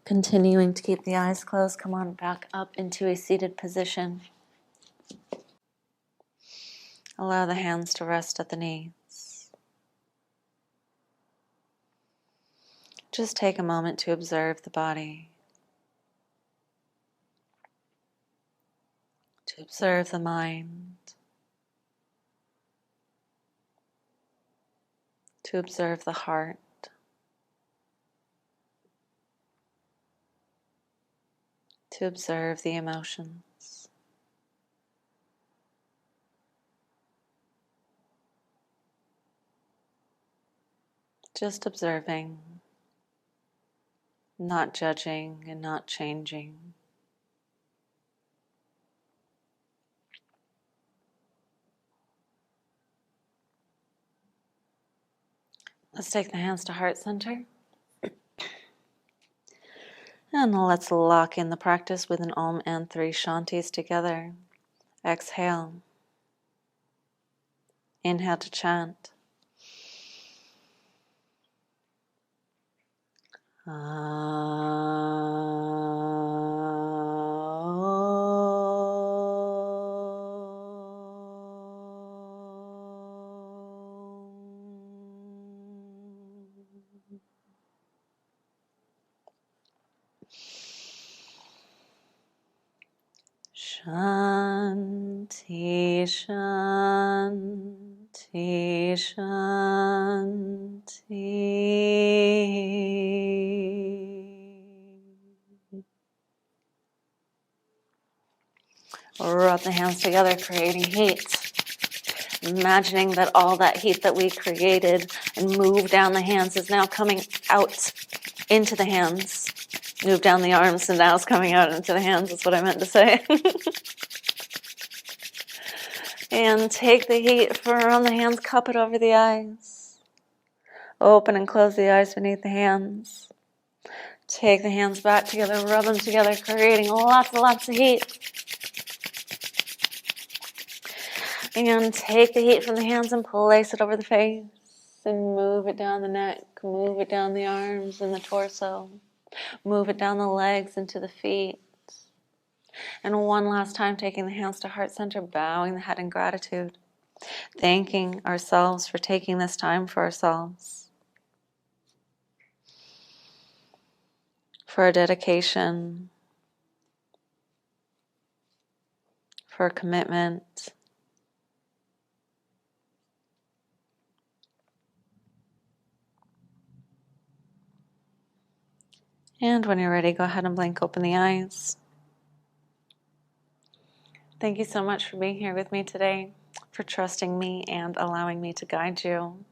Continuing to keep the eyes closed, come on back up into a seated position. Allow the hands to rest at the knees. Just take a moment to observe the body, to observe the mind, to observe the heart. To observe the emotions. Just observing, not judging and not changing. Let's take the hands to heart center. And let's lock in the practice with an Om and 3 Shantis together. Exhale. Inhale to chant. Shanti, Shanti, Shanti. Rub the hands together, creating heat. Imagining that all that heat that we created and moved down the hands is now coming out into the hands. Move down the arms and now it's coming out into the hands, is what I meant to say. And take the heat from the hands, cup it over the eyes. Open and close the eyes beneath the hands. Take the hands back together, rub them together, creating lots and lots of heat. And take the heat from the hands and place it over the face. And move it down the neck, move it down the arms and the torso. Move it down the legs into the feet. And one last time, taking the hands to heart center, bowing the head in gratitude. Thanking ourselves for taking this time for ourselves. For our dedication. For our commitment. And when you're ready, go ahead and blink open the eyes. Thank you so much for being here with me today, for trusting me and allowing me to guide you.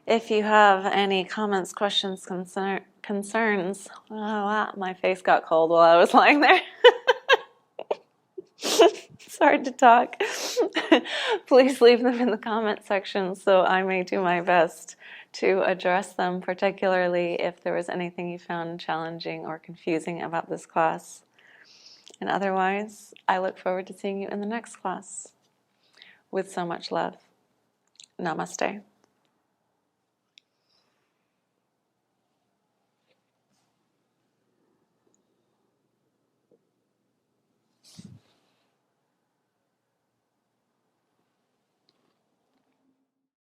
If you have any comments, questions, concerns, my face got cold while I was lying there. It's hard to talk. Please leave them in the comment section so I may do my best to address them, particularly if there was anything you found challenging or confusing about this class. And otherwise, I look forward to seeing you in the next class. With so much love. Namaste.